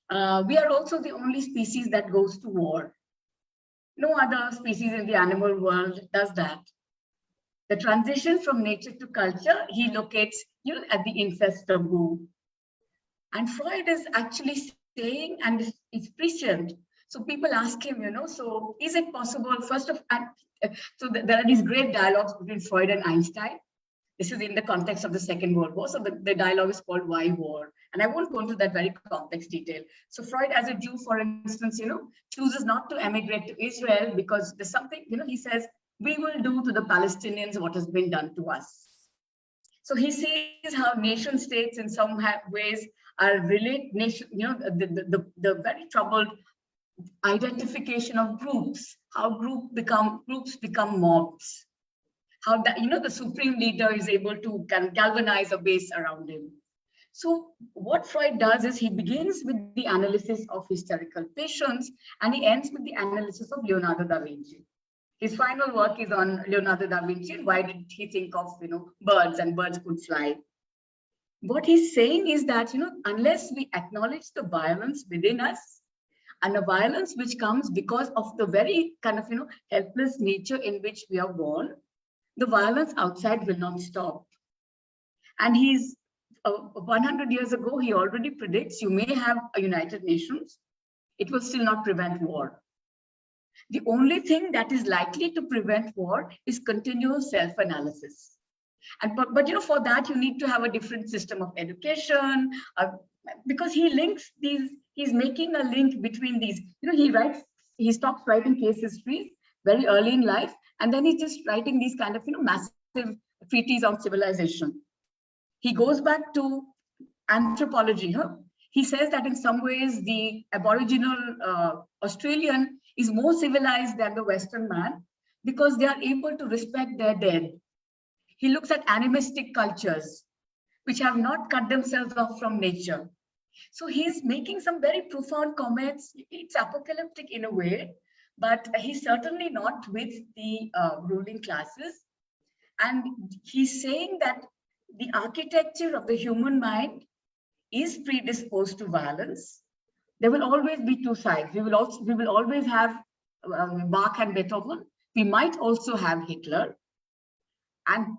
Speaker 3: We are also the only species that goes to war. No other species in the animal world does that. The transition from nature to culture, he locates, at the incest taboo. And Freud is actually saying, and it's prescient. So people ask him, so is it possible? There are these great dialogues between Freud and Einstein. This is in the context of the Second World War. So the dialogue is called Why War? And I won't go into that very complex detail. So Freud, as a Jew, for instance, chooses not to emigrate to Israel because there's something, he says, we will do to the Palestinians what has been done to us. So he sees how nation states in some ways are the very troubled identification of groups, how groups become mobs. How that, the supreme leader is able to galvanize a base around him. So what Freud does is he begins with the analysis of hysterical patients and he ends with the analysis of Leonardo da Vinci. His final work is on Leonardo da Vinci and why did he think of, birds and birds could fly. What he's saying is that, unless we acknowledge the violence within us and a violence which comes because of the very kind of, helpless nature in which we are born, the violence outside will not stop. And he's 100 years ago, he already predicts you may have a United Nations. It will still not prevent war. The only thing that is likely to prevent war is continual self-analysis. But for that, you need to have a different system of education because he links these, he's making a link between these. He stops writing case histories very early in life. And then he's just writing these kind of, massive treatises on civilization. He goes back to anthropology. He says that in some ways, the Aboriginal Australian is more civilized than the Western man because they are able to respect their dead. He looks at animistic cultures, which have not cut themselves off from nature. So he's making some very profound comments. It's apocalyptic in a way, but he's certainly not with the ruling classes. And he's saying that the architecture of the human mind is predisposed to violence. There will always be two sides. We will always have Bach and Beethoven. We might also have Hitler. And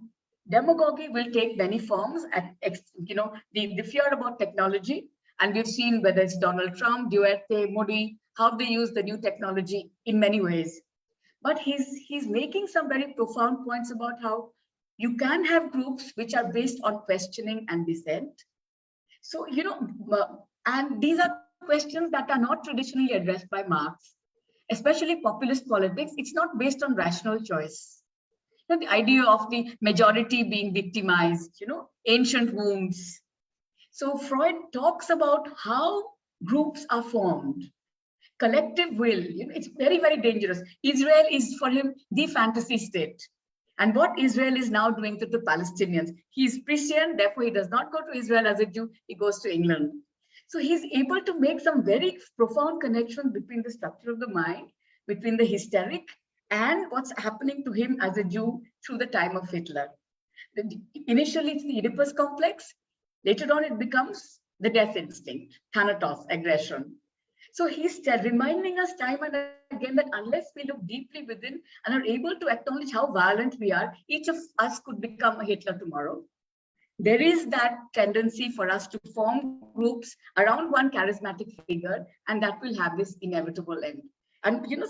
Speaker 3: demagogy will take many forms. The fear about technology. And we've seen whether it's Donald Trump, Duterte, Modi, how they use the new technology in many ways. But he's making some very profound points about how you can have groups which are based on questioning and dissent. So, and these are questions that are not traditionally addressed by Marx, especially populist politics. It's not based on rational choice. The idea of the majority being victimized, ancient wounds. So Freud talks about how groups are formed. Collective will, it's very, very dangerous. Israel is for him the fantasy state. And what Israel is now doing to the Palestinians, he is Christian, therefore he does not go to Israel as a Jew, he goes to England. So he's able to make some very profound connections between the structure of the mind, between the hysteric and what's happening to him as a Jew through the time of Hitler. Initially, it's the Oedipus complex. Later on, it becomes the death instinct, thanatos, aggression. So he's reminding us time and again that unless we look deeply within and are able to acknowledge how violent we are, each of us could become a Hitler tomorrow. There is that tendency for us to form groups around one charismatic figure, and that will have this inevitable end. And it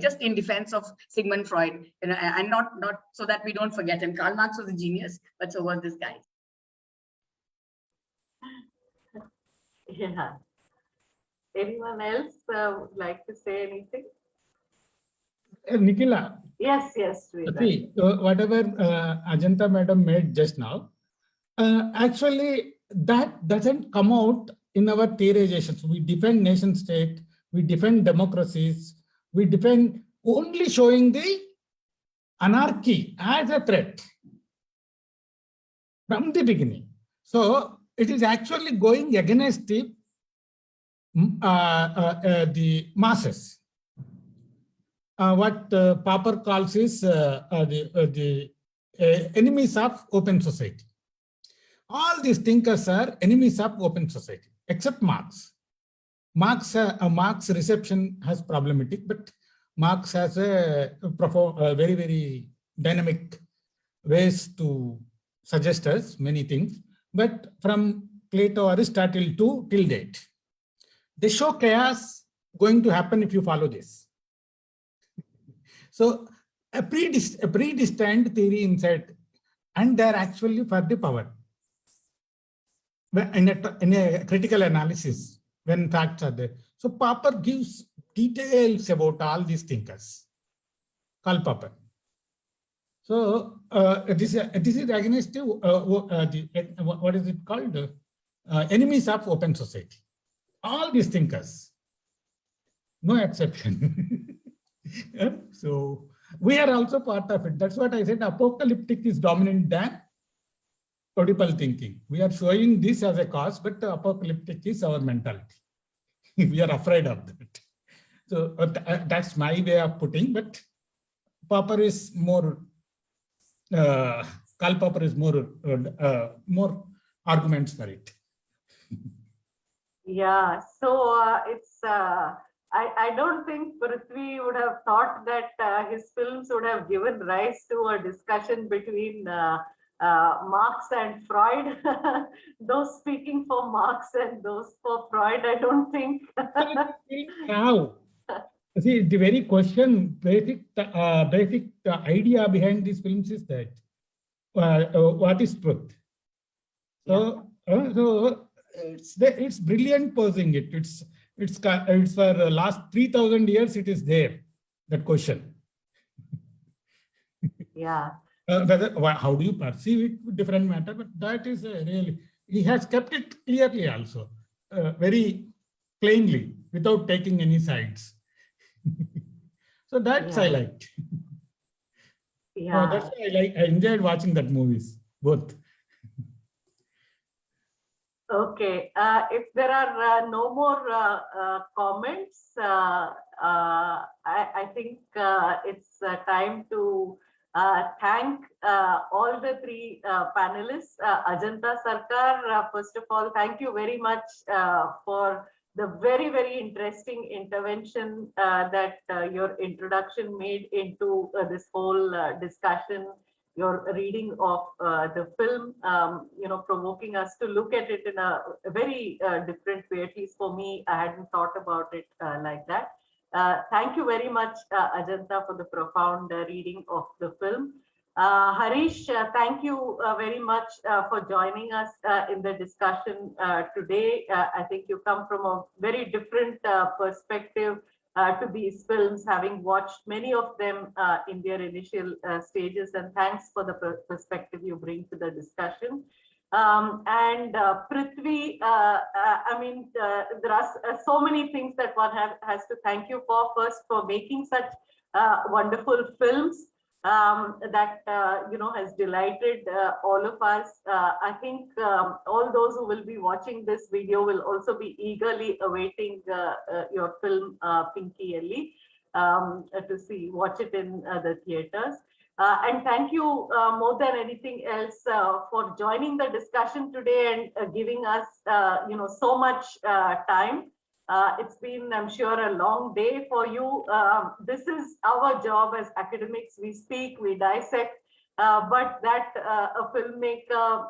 Speaker 3: just in defense of Sigmund Freud, and not so that we don't forget him. Karl Marx was a genius, but so was this guy.
Speaker 1: Yeah. Anyone else would like to say anything?
Speaker 11: Nikhila.
Speaker 1: Yes.
Speaker 11: See, whatever Ajanta madam made just now, actually that doesn't come out in our theorizations. We defend nation state, we defend democracies, we defend only showing the anarchy as a threat from the beginning. So it is actually going against the masses. What Popper calls is the enemies of open society. All these thinkers are enemies of open society, except Marx. Marx reception has problematic, but Marx has a very, very dynamic ways to suggest us many things. But from Plato, Aristotle to till date, they show chaos going to happen if you follow this. So a predestined theory inside, and they're actually for the power. In a critical analysis, when facts are there. So Popper gives details about all these thinkers. Karl Popper. So this is against what is it called? Enemies of open society. All these thinkers, no exception. So we are also part of it. That's what I said. Apocalyptic is dominant than Oedipal thinking. We are showing this as a cause, but apocalyptic is our mentality. We are afraid of that. So that's my way of putting. But Popper is more. Karl Popper is more arguments for it.
Speaker 1: Yeah, so it's I don't think Prithvi would have thought that his films would have given rise to a discussion between Marx and Freud. Those speaking for Marx and those for Freud, I don't think.
Speaker 11: How? See, the very question, basic idea behind these films is that what is truth? So, so it's brilliant posing it. It's for the last 3,000 years. It is there, that question.
Speaker 1: Yeah.
Speaker 11: How do you perceive it? Different matter, but that is really, he has kept it clearly also, very plainly, without taking any sides. So that's I liked.
Speaker 1: Yeah.
Speaker 11: That's why I enjoyed watching that movies, both.
Speaker 1: Okay, if there are no more comments, I think it's time to thank all the three panelists. Ajanta Sircar, first of all, thank you very much for the very, very interesting intervention that your introduction made into this whole discussion. Your reading of the film, provoking us to look at it in a very different way. At least for me, I hadn't thought about it like that. Thank you very much, Ajanta, for the profound reading of the film. Harish, thank you very much for joining us in the discussion today. I think you come from a very different perspective to these films, having watched many of them in their initial stages, and thanks for the perspective you bring to the discussion. And Prithvi, I mean, there are so many things that one has to thank you for. First, for making such wonderful films that has delighted all of us. I think all those who will be watching this video will also be eagerly awaiting your film Pinky Ellie to watch it in the theaters. And thank you more than anything else for joining the discussion today and giving us so much time. It's been, I'm sure, a long day for you. This is our job as academics. We speak, we dissect, but that a filmmaker,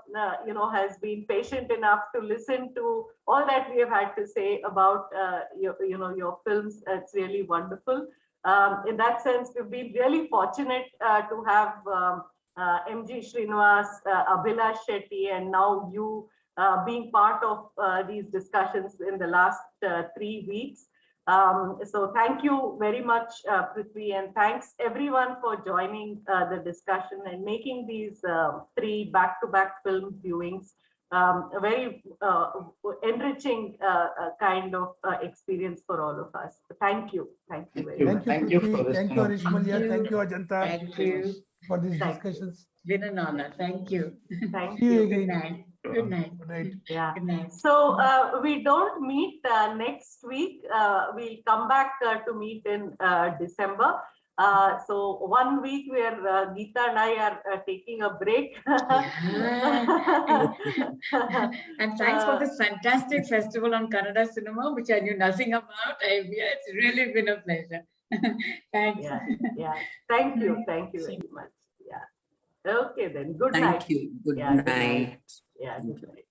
Speaker 1: has been patient enough to listen to all that we have had to say about your films. It's really wonderful. In that sense, we've been really fortunate to have MG Srinivas, Abhilash Shetty, and now you being part of these discussions in the last 3 weeks. So thank you very much, Prithvi, and thanks everyone for joining the discussion and making these 3 back-to-back film viewings a very enriching kind of experience for all of us. Thank you. Thank you very much.
Speaker 8: Thank you, Prithvi. Thank you, Arishmalya. Thank you, Ajanta.
Speaker 3: Thank you.
Speaker 8: For these
Speaker 1: Thank you.
Speaker 3: It's
Speaker 8: discussions.
Speaker 3: been an honor. Thank you.
Speaker 1: Thank
Speaker 8: See you
Speaker 1: you.
Speaker 3: Good
Speaker 8: again.
Speaker 3: night. Good night.
Speaker 8: Good night.
Speaker 1: Yeah.
Speaker 3: Good night.
Speaker 1: So we don't meet next week. We'll come back to meet in December. So 1 week where Geeta and I are taking a break.
Speaker 3: And thanks for this fantastic festival on Kannada cinema, which I knew nothing about. It's really been a pleasure. Thanks.
Speaker 1: Yeah. Thank you. Thank you very much. Yeah. Okay then. Good night.
Speaker 2: Thank you. Good
Speaker 1: Yeah,
Speaker 2: night.
Speaker 1: Yeah. Good night.